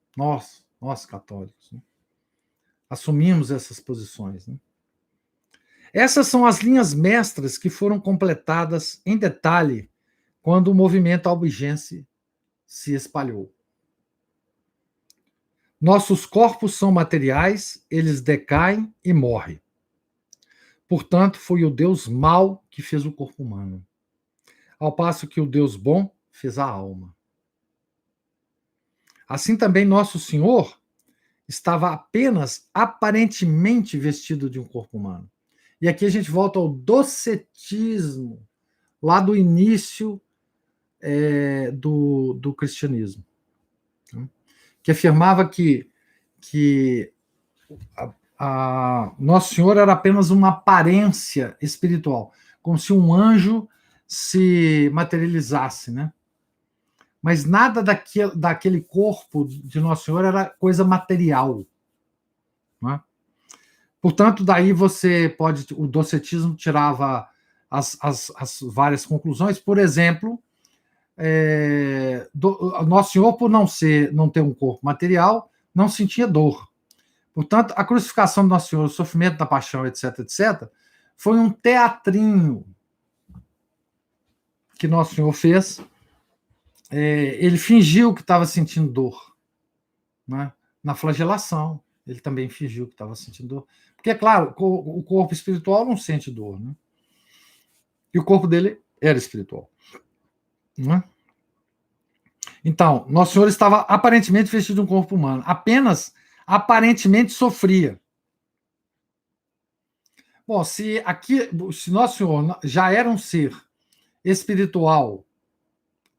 Nós católicos, né? Assumimos essas posições. Né? Essas são as linhas mestras que foram completadas em detalhe quando o movimento albigense se espalhou. Nossos corpos são materiais, eles decaem e morrem. Portanto, foi o Deus mau que fez o corpo humano, ao passo que o Deus bom fez a alma. Assim também nosso Senhor estava apenas aparentemente vestido de um corpo humano. E aqui a gente volta ao docetismo, lá do início do cristianismo, que afirmava que Nosso Senhor era apenas uma aparência espiritual, como se um anjo se materializasse, né? Mas nada daquele corpo de Nosso Senhor era coisa material. Né? Portanto, daí você pode. O docetismo tirava as várias conclusões. Por exemplo, Nosso Senhor, por não ter um corpo material, não sentia dor. Portanto, a crucificação do Nosso Senhor, o sofrimento da paixão, etc., etc., foi um teatrinho que Nosso Senhor fez. Ele fingiu que estava sentindo dor, né? Na flagelação. Ele também fingiu que estava sentindo dor. Porque, é claro, o corpo espiritual não sente dor, né? E o corpo dele era espiritual. Né? Então, Nosso Senhor estava aparentemente vestido de um corpo humano. Apenas aparentemente sofria. Bom, se Nosso Senhor já era um ser espiritual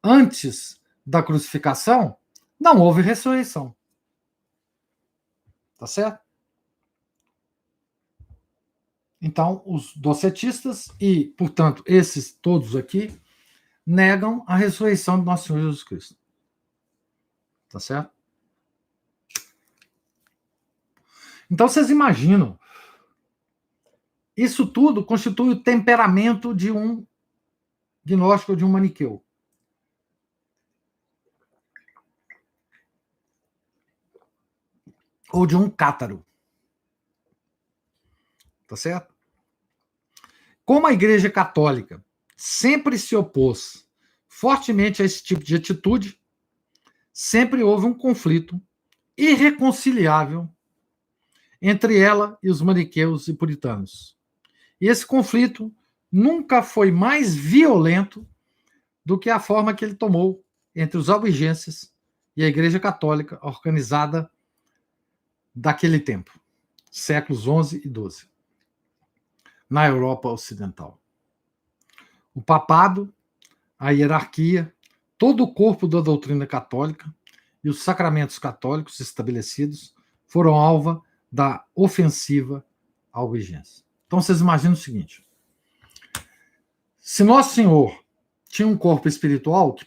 antes da crucificação, não houve ressurreição. Tá certo? Então, os docetistas e, portanto, esses todos aqui negam a ressurreição de Nosso Senhor Jesus Cristo. Tá certo? Então, vocês imaginam, isso tudo constitui o temperamento de um gnóstico ou de um maniqueu. Ou de um cátaro. Tá certo? Como a Igreja Católica sempre se opôs fortemente a esse tipo de atitude, sempre houve um conflito irreconciliável entre ela e os maniqueus e puritanos. E esse conflito nunca foi mais violento do que a forma que ele tomou entre os albigenses e a Igreja Católica organizada daquele tempo, séculos XI e XII, na Europa Ocidental. O papado, a hierarquia, todo o corpo da doutrina católica e os sacramentos católicos estabelecidos foram alvo da ofensiva albigense. Então, vocês imaginam o seguinte: se Nosso Senhor tinha um corpo espiritual que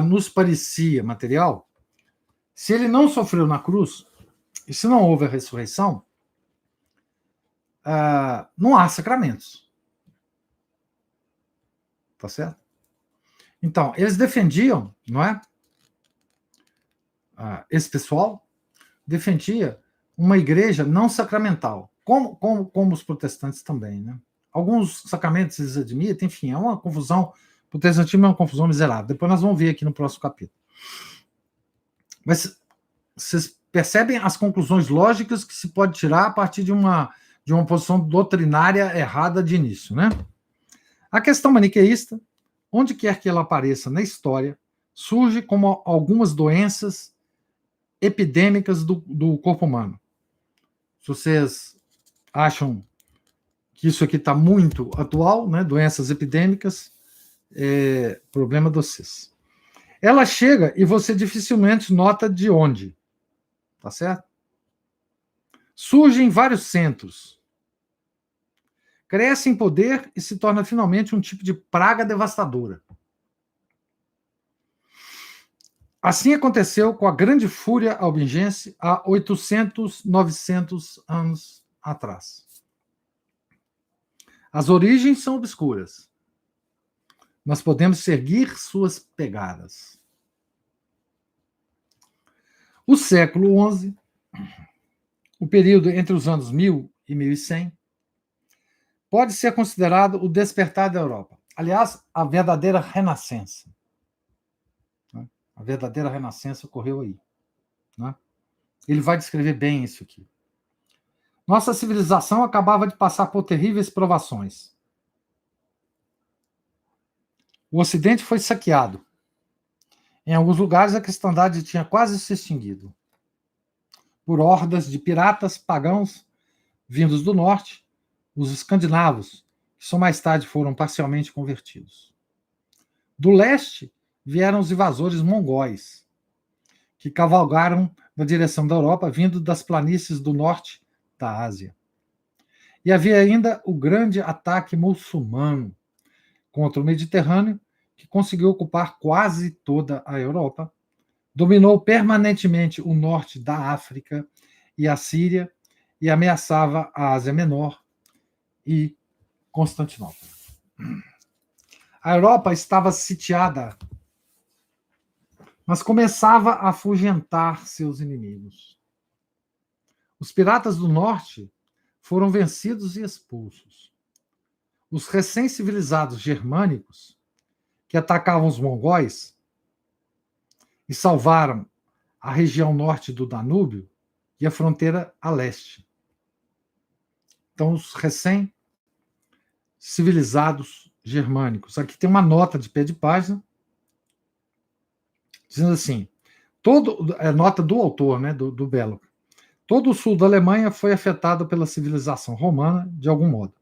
nos parecia material, se ele não sofreu na cruz, e se não houve a ressurreição, não há sacramentos. Tá certo? Então, eles defendiam, não é? Esse pessoal defendia uma igreja não sacramental, como os protestantes também, né? Alguns sacramentos eles admitem, enfim, é uma confusão. O protestantismo é uma confusão miserável. Depois nós vamos ver aqui no próximo capítulo. Mas vocês percebem as conclusões lógicas que se pode tirar a partir de uma posição doutrinária errada de início, né? A questão maniqueísta, onde quer que ela apareça na história, surge como algumas doenças epidêmicas do corpo humano. Se vocês acham que isso aqui está muito atual, né? Doenças epidêmicas, problema de vocês. Ela chega e você dificilmente nota de onde. Tá certo? Surge em vários centros. Cresce em poder e se torna finalmente um tipo de praga devastadora. Assim aconteceu com a grande fúria albigense há 800, 900 anos atrás. As origens são obscuras. Nós podemos seguir suas pegadas. O século XI, o período entre os anos 1000 e 1100, pode ser considerado o despertar da Europa. Aliás, a verdadeira renascença. A verdadeira renascença ocorreu aí. Né? Ele vai descrever bem isso aqui. Nossa civilização acabava de passar por terríveis provações. O Ocidente foi saqueado. Em alguns lugares, a cristandade tinha quase se extinguido por hordas de piratas pagãos vindos do norte, os escandinavos, que só mais tarde foram parcialmente convertidos. Do leste, vieram os invasores mongóis, que cavalgaram na direção da Europa, vindo das planícies do norte da Ásia. E havia ainda o grande ataque muçulmano contra o Mediterrâneo, que conseguiu ocupar quase toda a Europa, dominou permanentemente o norte da África e a Síria e ameaçava a Ásia Menor e Constantinopla. A Europa estava sitiada, mas começava a afugentar seus inimigos. Os piratas do norte foram vencidos e expulsos. Os recém-civilizados germânicos, que atacavam os mongóis e salvaram a região norte do Danúbio e a fronteira a leste. Então, os recém-civilizados germânicos. Aqui tem uma nota de pé de página, dizendo assim, nota do autor, né, do Belloc. Todo o sul da Alemanha foi afetado pela civilização romana, de algum modo.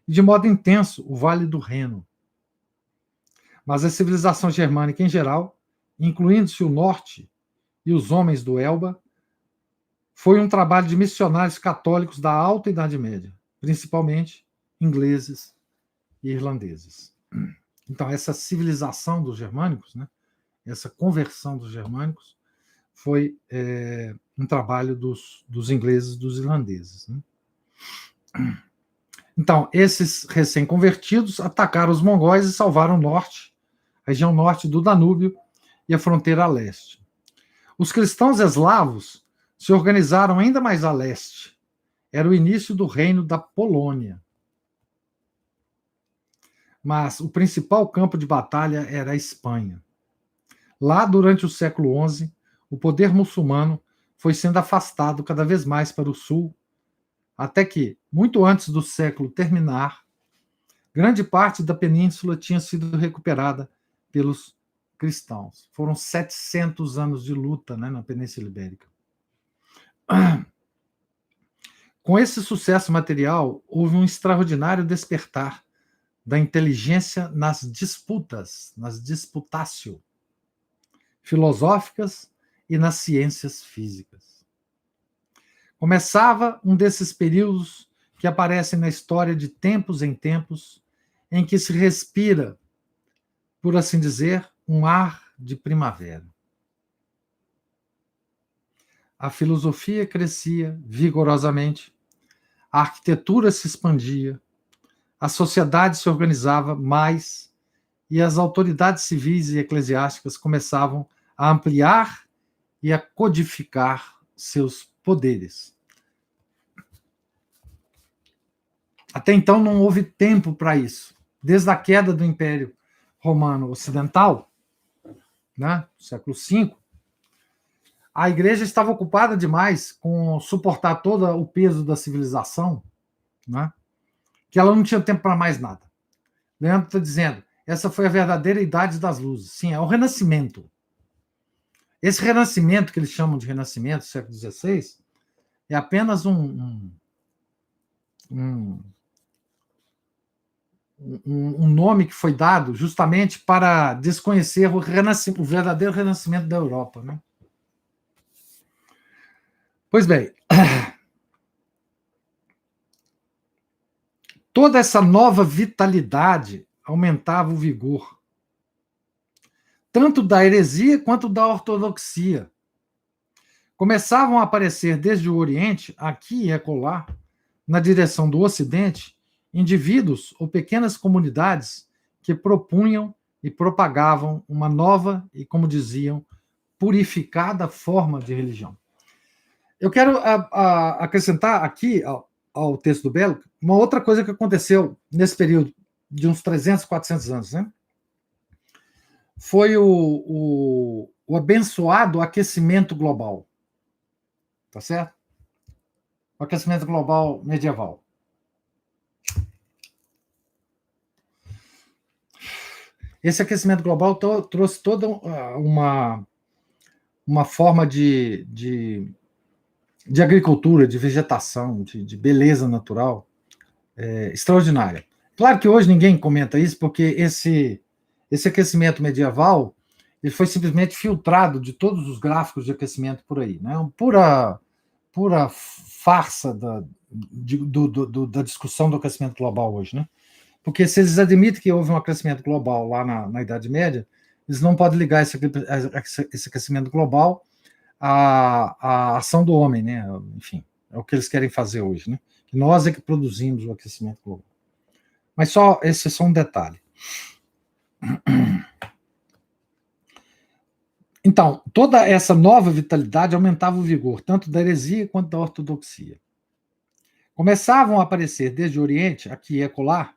E de modo intenso, o Vale do Reno. Mas a civilização germânica em geral, incluindo-se o norte e os homens do Elba, foi um trabalho de missionários católicos da Alta Idade Média, principalmente ingleses e irlandeses. Então, essa civilização dos germânicos, né, essa conversão dos germânicos, foi um trabalho dos ingleses e dos irlandeses. Né? Então, esses recém-convertidos atacaram os mongóis e salvaram o norte, a região norte do Danúbio e a fronteira a leste. Os cristãos eslavos se organizaram ainda mais a leste. Era o início do reino da Polônia. Mas o principal campo de batalha era a Espanha. Lá, durante o século XI, o poder muçulmano foi sendo afastado cada vez mais para o sul, até que, muito antes do século terminar, grande parte da península tinha sido recuperada pelos cristãos. Foram 700 anos de luta, né, na Península Ibérica. Com esse sucesso material, houve um extraordinário despertar da inteligência nas disputas, nas disputatio filosóficas e nas ciências físicas. Começava um desses períodos que aparecem na história de tempos em tempos, em que se respira, por assim dizer, um ar de primavera. A filosofia crescia vigorosamente, a arquitetura se expandia, a sociedade se organizava mais e as autoridades civis e eclesiásticas começavam a ampliar e a codificar seus poderes. Até então não houve tempo para isso. Desde a queda do Império Romano Ocidental, né, século V, a igreja estava ocupada demais com suportar todo o peso da civilização, né, que ela não tinha tempo para mais nada. Leandro está dizendo, essa foi a verdadeira idade das luzes. Sim, é o Renascimento. Esse Renascimento, que eles chamam de Renascimento, século XVI, é apenas um nome que foi dado justamente para desconhecer o verdadeiro renascimento da Europa. Né? Pois bem, toda essa nova vitalidade aumentava o vigor, tanto da heresia quanto da ortodoxia. Começavam a aparecer desde o Oriente, aqui e acolá, na direção do Ocidente, indivíduos ou pequenas comunidades que propunham e propagavam uma nova e, como diziam, purificada forma de religião. Eu quero acrescentar aqui ao texto do Belloc uma outra coisa que aconteceu nesse período de uns 300, 400 anos, né? Foi o abençoado aquecimento global. Tá certo? O aquecimento global medieval. Esse aquecimento global trouxe toda uma forma de agricultura, de vegetação, de beleza natural extraordinária. Claro que hoje ninguém comenta isso, porque esse aquecimento medieval ele foi simplesmente filtrado de todos os gráficos de aquecimento por aí. Né? Pura pura farsa da discussão do aquecimento global hoje, né? Porque se eles admitem que houve um aquecimento global lá na Idade Média, eles não podem ligar esse aquecimento global à ação do homem, né? Enfim, é o que eles querem fazer hoje, né? Nós é que produzimos o aquecimento global. Mas esse é só um detalhe. Então, toda essa nova vitalidade aumentava o vigor, tanto da heresia quanto da ortodoxia. Começavam a aparecer desde o Oriente, aqui e acolá,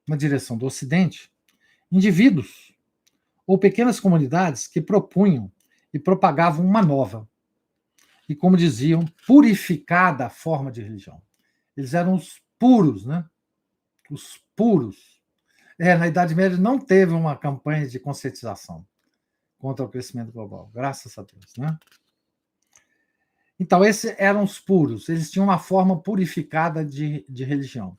na direção do Ocidente, indivíduos ou pequenas comunidades que propunham e propagavam uma nova e, como diziam, purificada forma de religião. Eles eram os puros, né? Os puros. Na Idade Média não teve uma campanha de conscientização contra o crescimento global, graças a Deus, né? Então, esses eram os puros, eles tinham uma forma purificada de religião.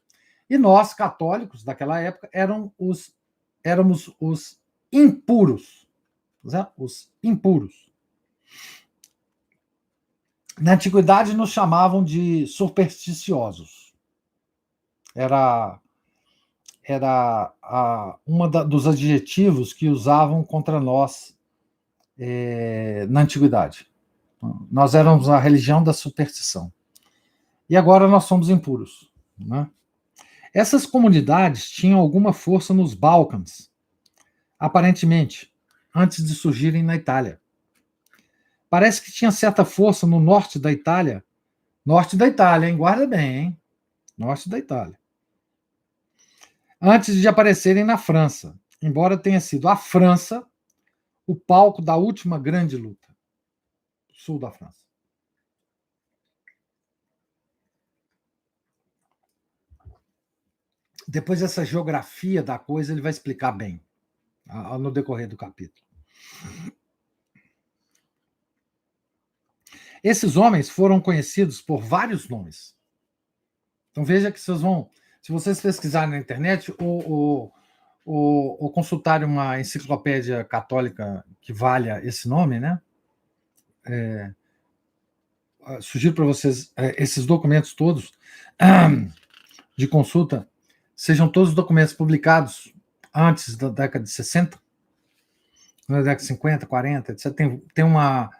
E nós, católicos daquela época, éramos os impuros. Né? Os impuros. Na antiguidade, nos chamavam de supersticiosos. Era dos adjetivos que usavam contra nós na antiguidade. Nós éramos a religião da superstição. E agora nós somos impuros. Né? Essas comunidades tinham alguma força nos Balcãs, aparentemente, antes de surgirem na Itália. Parece que tinha certa força no norte da Itália. Norte da Itália, hein? Guarda bem, hein? Norte da Itália. Antes de aparecerem na França, embora tenha sido a França o palco da última grande luta. Sul da França. Depois dessa geografia da coisa, ele vai explicar bem no decorrer do capítulo. Esses homens foram conhecidos por vários nomes. Então veja que vocês vão, se vocês pesquisarem na internet ou consultarem uma enciclopédia católica que valha esse nome, né? Sugiro para vocês esses documentos todos de consulta sejam todos documentos publicados antes da década de 60, na década de 50, 40, etc. Tem uma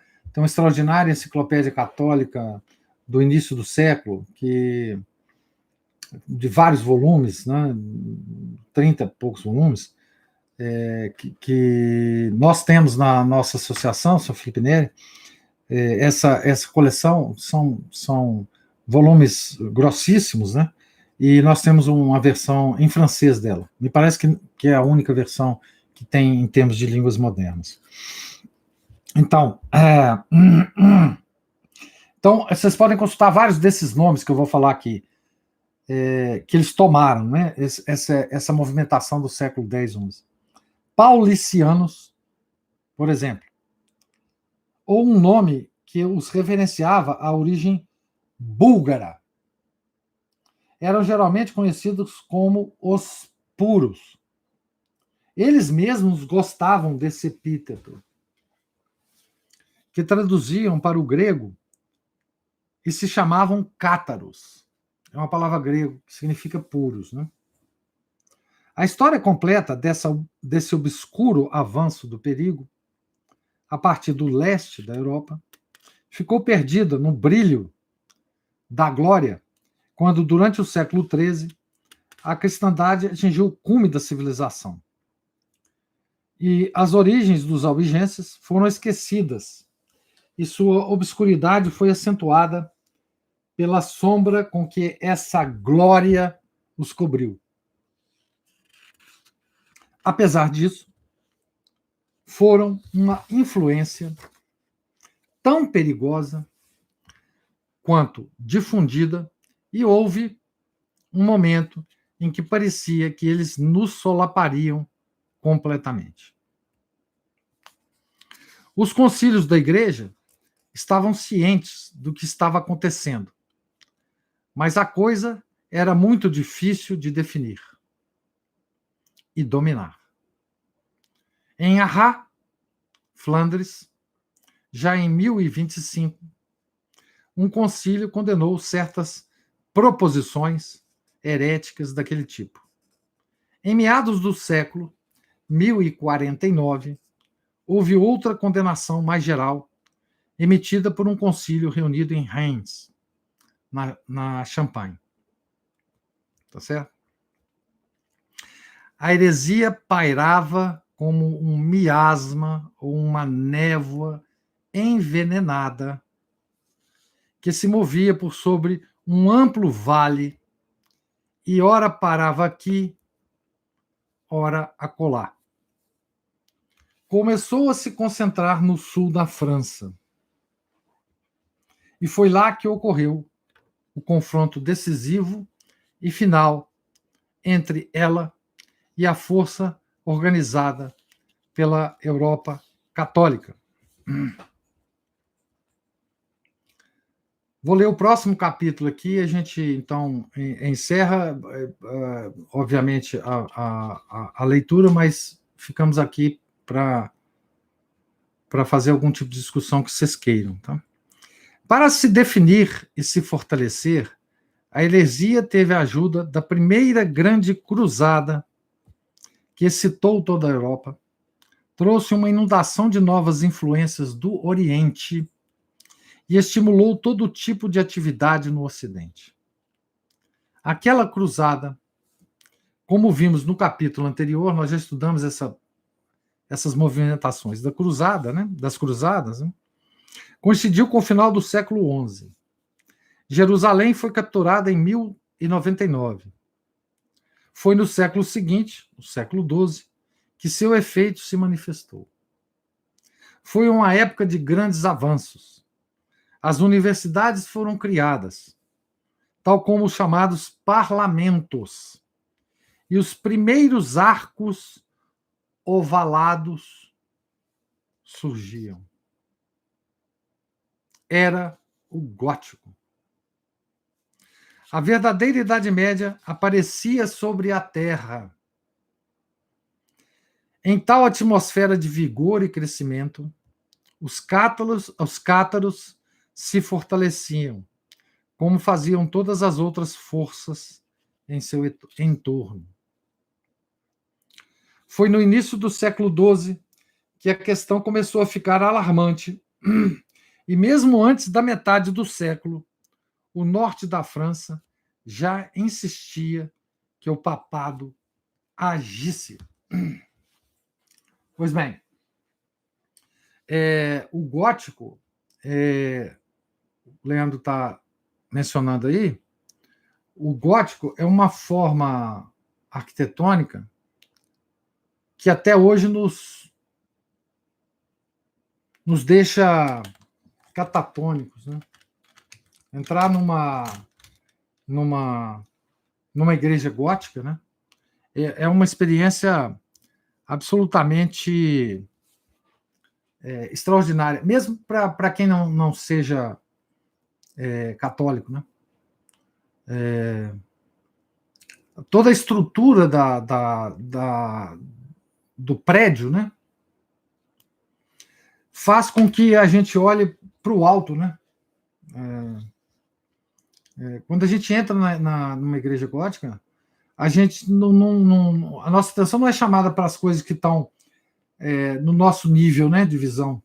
extraordinária enciclopédia católica do início do século, de vários volumes, né, 30 e poucos volumes, que nós temos na nossa associação, São Felipe Neri. Essa coleção são volumes grossíssimos, né? E nós temos uma versão em francês dela. Me parece que é a única versão que tem em termos de línguas modernas. Então, vocês podem consultar vários desses nomes que eu vou falar aqui, que eles tomaram, né? Essa movimentação do século X, XI. Paulicianos, por exemplo, ou um nome que os referenciava à origem búlgara. Eram geralmente conhecidos como os puros. Eles mesmos gostavam desse epíteto, que traduziam para o grego e se chamavam cátaros. É uma palavra grega que significa puros, né? A história completa desse obscuro avanço do perigo, a partir do leste da Europa, ficou perdida no brilho da glória, quando, durante o século XIII, a cristandade atingiu o cume da civilização. E as origens dos albigenses foram esquecidas, e sua obscuridade foi acentuada pela sombra com que essa glória os cobriu. Apesar disso, foram uma influência tão perigosa quanto difundida, e houve um momento em que parecia que eles nos solapariam completamente. Os concílios da igreja estavam cientes do que estava acontecendo, mas a coisa era muito difícil de definir e dominar. Em Arras, Flandres, já em 1025, um concílio condenou certas proposições heréticas daquele tipo. Em meados do século 1049, houve outra condenação mais geral, emitida por um concílio reunido em Reims, na Champagne. Tá certo? A heresia pairava como um miasma ou uma névoa envenenada que se movia por sobre um amplo vale e ora parava aqui, ora acolá. Começou a se concentrar no sul da França. E foi lá que ocorreu o confronto decisivo e final entre ela e a força organizada pela Europa católica. Vou ler o próximo capítulo aqui, a gente então encerra, obviamente, a leitura, mas ficamos aqui para fazer algum tipo de discussão que vocês queiram. Tá? Para se definir e se fortalecer, a heresia teve a ajuda da primeira grande cruzada que excitou toda a Europa, trouxe uma inundação de novas influências do Oriente e estimulou todo tipo de atividade no Ocidente. Aquela cruzada, como vimos no capítulo anterior, nós já estudamos essas movimentações da cruzada, né, das cruzadas, né, coincidiu com o final do século XI. Jerusalém foi capturada em 1099. Foi no século seguinte, no século XII, que seu efeito se manifestou. Foi uma época de grandes avanços. As universidades foram criadas, tal como os chamados parlamentos, e os primeiros arcos ovalados surgiam. Era o gótico. A verdadeira Idade Média aparecia sobre a Terra. Em tal atmosfera de vigor e crescimento, os cátaros se fortaleciam, como faziam todas as outras forças em seu entorno. Foi no início do século XII que a questão começou a ficar alarmante, e mesmo antes da metade do século, o norte da França já insistia que o papado agisse. Pois bem, o gótico, o Leandro está mencionando aí, o gótico é uma forma arquitetônica que até hoje nos deixa catatônicos, né? Entrar numa igreja gótica, né? É uma experiência absolutamente extraordinária, mesmo para quem não seja católico, né? Toda a estrutura do prédio, né, faz com que a gente olhe para o alto, né? Quando a gente entra numa igreja gótica, a gente a nossa atenção não é chamada para as coisas que estão no nosso nível, né, de visão.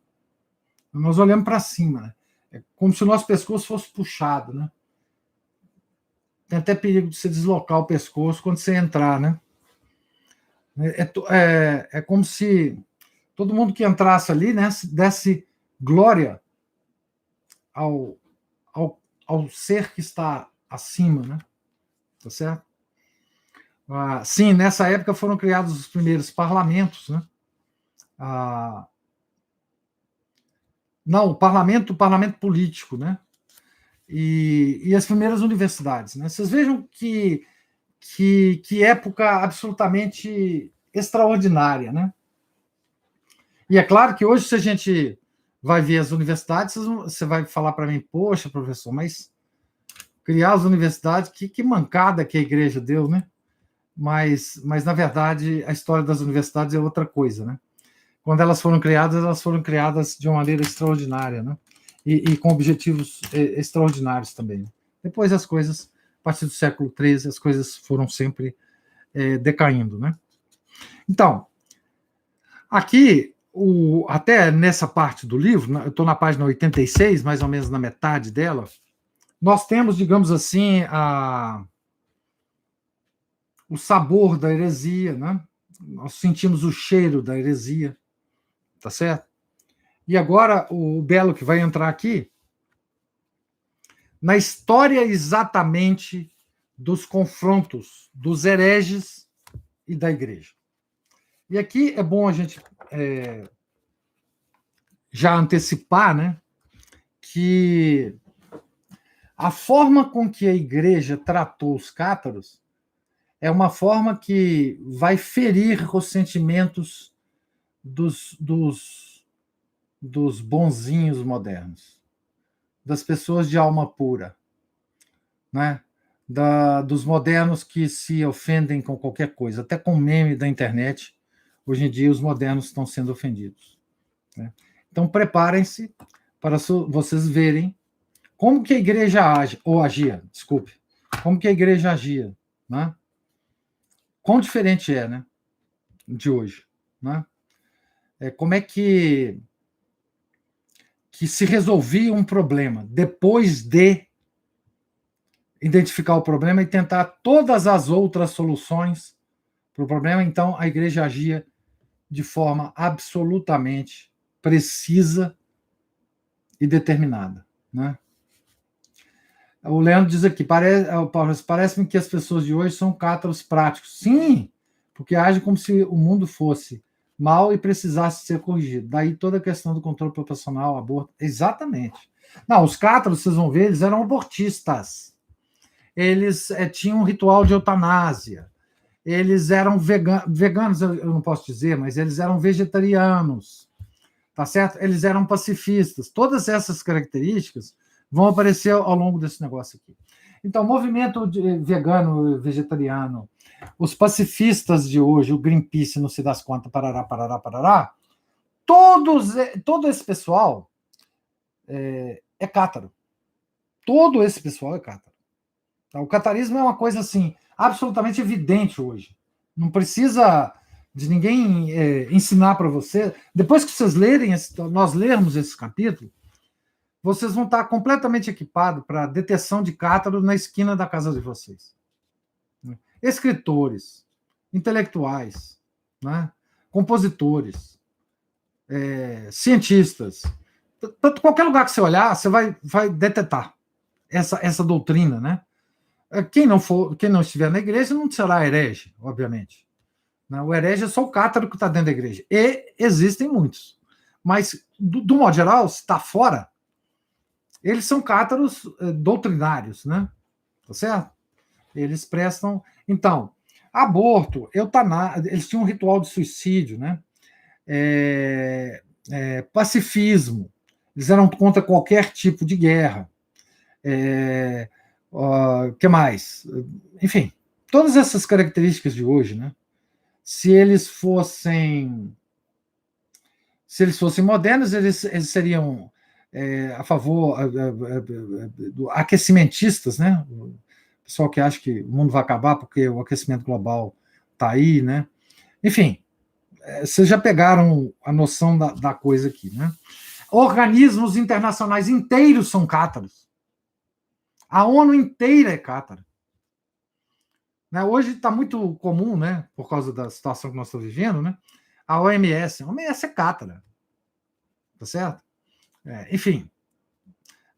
Nós olhamos para cima, né? É como se o nosso pescoço fosse puxado, né? Tem até perigo de você deslocar o pescoço quando você entrar, né? É como se todo mundo que entrasse ali, né, desse glória ao ser que está acima, né? Tá certo? Sim, nessa época foram criados os primeiros parlamentos, né? Não, o parlamento político, né? E as primeiras universidades, né? Vocês vejam que época absolutamente extraordinária, né? E é claro que hoje, se a gente vai ver as universidades, você vai falar para mim, poxa, professor, mas criar as universidades, que mancada que a igreja deu, né? Mas, na verdade, a história das universidades é outra coisa, né? Quando elas foram criadas de uma maneira extraordinária, né? e com objetivos extraordinários também. Depois as coisas, a partir do século XIII, as coisas foram sempre decaindo, né? Então, aqui, até nessa parte do livro, eu estou na página 86, mais ou menos na metade dela, nós temos, digamos assim, o sabor da heresia, né? Nós sentimos o cheiro da heresia, tá certo? E agora o Belo que vai entrar aqui na história exatamente dos confrontos dos hereges e da igreja. E aqui é bom a gente já antecipar, né, que a forma com que a igreja tratou os cátaros é uma forma que vai ferir os sentimentos dos bonzinhos modernos, das pessoas de alma pura, né? Dos modernos que se ofendem com qualquer coisa, até com meme da internet. Hoje em dia, os modernos estão sendo ofendidos, né? Então, preparem-se para vocês verem como que a igreja age, ou agia, desculpe, como que a igreja agia, né? Quão diferente é, né, de hoje, né? Como é que se resolvia um problema depois de identificar o problema e tentar todas as outras soluções para o problema. Então, a igreja agia de forma absolutamente precisa e determinada, né? O Leandro diz aqui, parece-me que as pessoas de hoje são cátaros práticos. Sim, porque agem como se o mundo fosse mal e precisasse ser corrigido. Daí toda a questão do controle populacional, aborto. Exatamente. Não, os cátaros, vocês vão ver, eles eram abortistas. Eles tinham um ritual de eutanásia. Eles eram veganos, eu não posso dizer, mas eles eram vegetarianos, tá certo? Eles eram pacifistas. Todas essas características vão aparecer ao longo desse negócio aqui. Então, movimento vegano, vegetariano, os pacifistas de hoje, o Greenpeace, não se das contas, parará, todo esse pessoal é cátaro. Todo esse pessoal é cátaro. O catarismo é uma coisa assim absolutamente evidente hoje. Não precisa de ninguém ensinar para você. Depois que vocês lerem, nós lermos esse capítulo, vocês vão estar completamente equipados para a detecção de cátaros na esquina da casa de vocês. Escritores, intelectuais, né? Compositores, cientistas. Qualquer lugar que você olhar, você vai detectar essa doutrina, né? Quem não estiver na igreja não será herege, obviamente. O herege é só o cátaro que está dentro da igreja. E existem muitos. Mas, do modo geral, se está fora, eles são cátaros doutrinários, né? Tá certo? Eles prestam. Então, aborto, eutanásia, eles tinham um ritual de suicídio, né? Pacifismo, eles eram contra qualquer tipo de guerra. Que mais? Enfim, todas essas características de hoje, né? Se eles fossem modernos, eles seriam a favor do aquecimentistas, né? O pessoal que acha que o mundo vai acabar porque o aquecimento global está aí, né? Enfim, vocês já pegaram a noção da coisa aqui, né? Organismos internacionais inteiros são cátaros. A ONU inteira é cátara. Hoje está muito comum, né, por causa da situação que nós estamos vivendo, né, a OMS. A OMS é cátara. Tá certo? Enfim,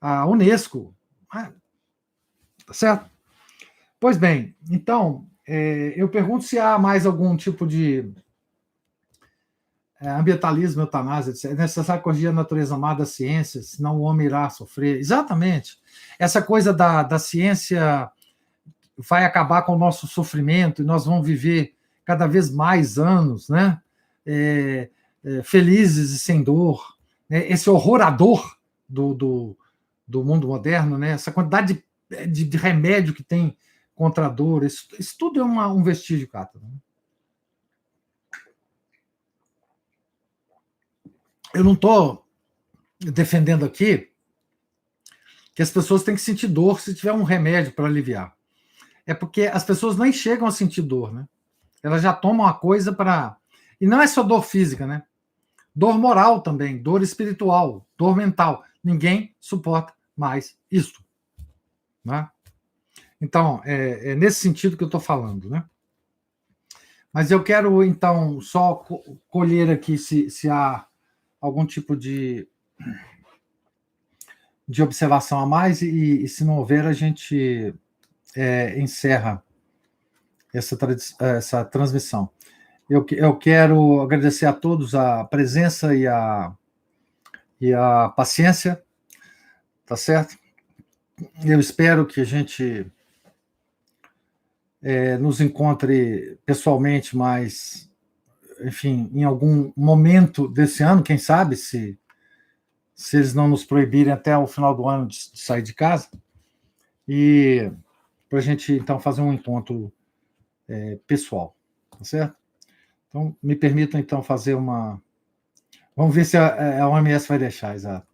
a Unesco. Tá certo? Pois bem, então, eu pergunto se há mais algum tipo de ambientalismo, eutanásia, etc. É necessário corrigir a natureza má da ciência, senão o homem irá sofrer. Exatamente. Essa coisa da ciência vai acabar com o nosso sofrimento e nós vamos viver cada vez mais anos, né? Felizes e sem dor. Esse horrorador do mundo moderno, né? Essa quantidade de remédio que tem contra a dor, isso tudo é um vestígio cátaro. Né? Eu não estou defendendo aqui que as pessoas têm que sentir dor se tiver um remédio para aliviar. É porque as pessoas nem chegam a sentir dor, né? Elas já tomam a coisa para... E não é só dor física, né? Dor moral também, dor espiritual, dor mental. Ninguém suporta mais isso, né? Então, é nesse sentido que eu estou falando, né? Mas eu quero, então, só colher aqui se há algum tipo de observação a mais, e se não houver, a gente encerra essa transmissão. Eu quero agradecer a todos a presença e a paciência, tá certo? Eu espero que a gente nos encontre pessoalmente, mas, enfim, em algum momento desse ano, quem sabe, se eles não nos proibirem até o final do ano de sair de casa, e para a gente, então, fazer um encontro pessoal, tá certo? Então, me permitam, então, fazer uma... Vamos ver se a OMS vai deixar, exato.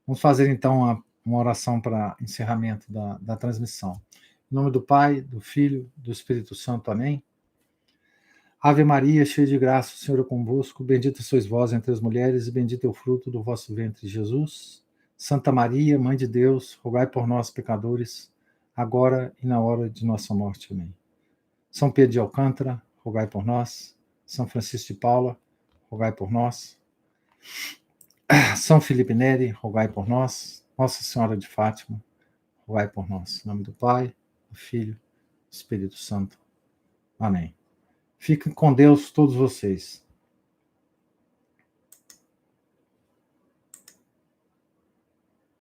Vamos fazer, então, uma oração para encerramento da transmissão. Em nome do Pai, do Filho, do Espírito Santo. Amém. Ave Maria, cheia de graça, o Senhor é convosco. Bendita sois vós entre as mulheres, e bendito é o fruto do vosso ventre, Jesus. Santa Maria, Mãe de Deus, rogai por nós, pecadores, agora e na hora de nossa morte. Amém. São Pedro de Alcântara, rogai por nós. São Francisco de Paula, rogai por nós. São Felipe Neri, rogai por nós. Nossa Senhora de Fátima, rogai por nós. Em nome do Pai, do Filho, do Espírito Santo. Amém. Fiquem com Deus todos vocês.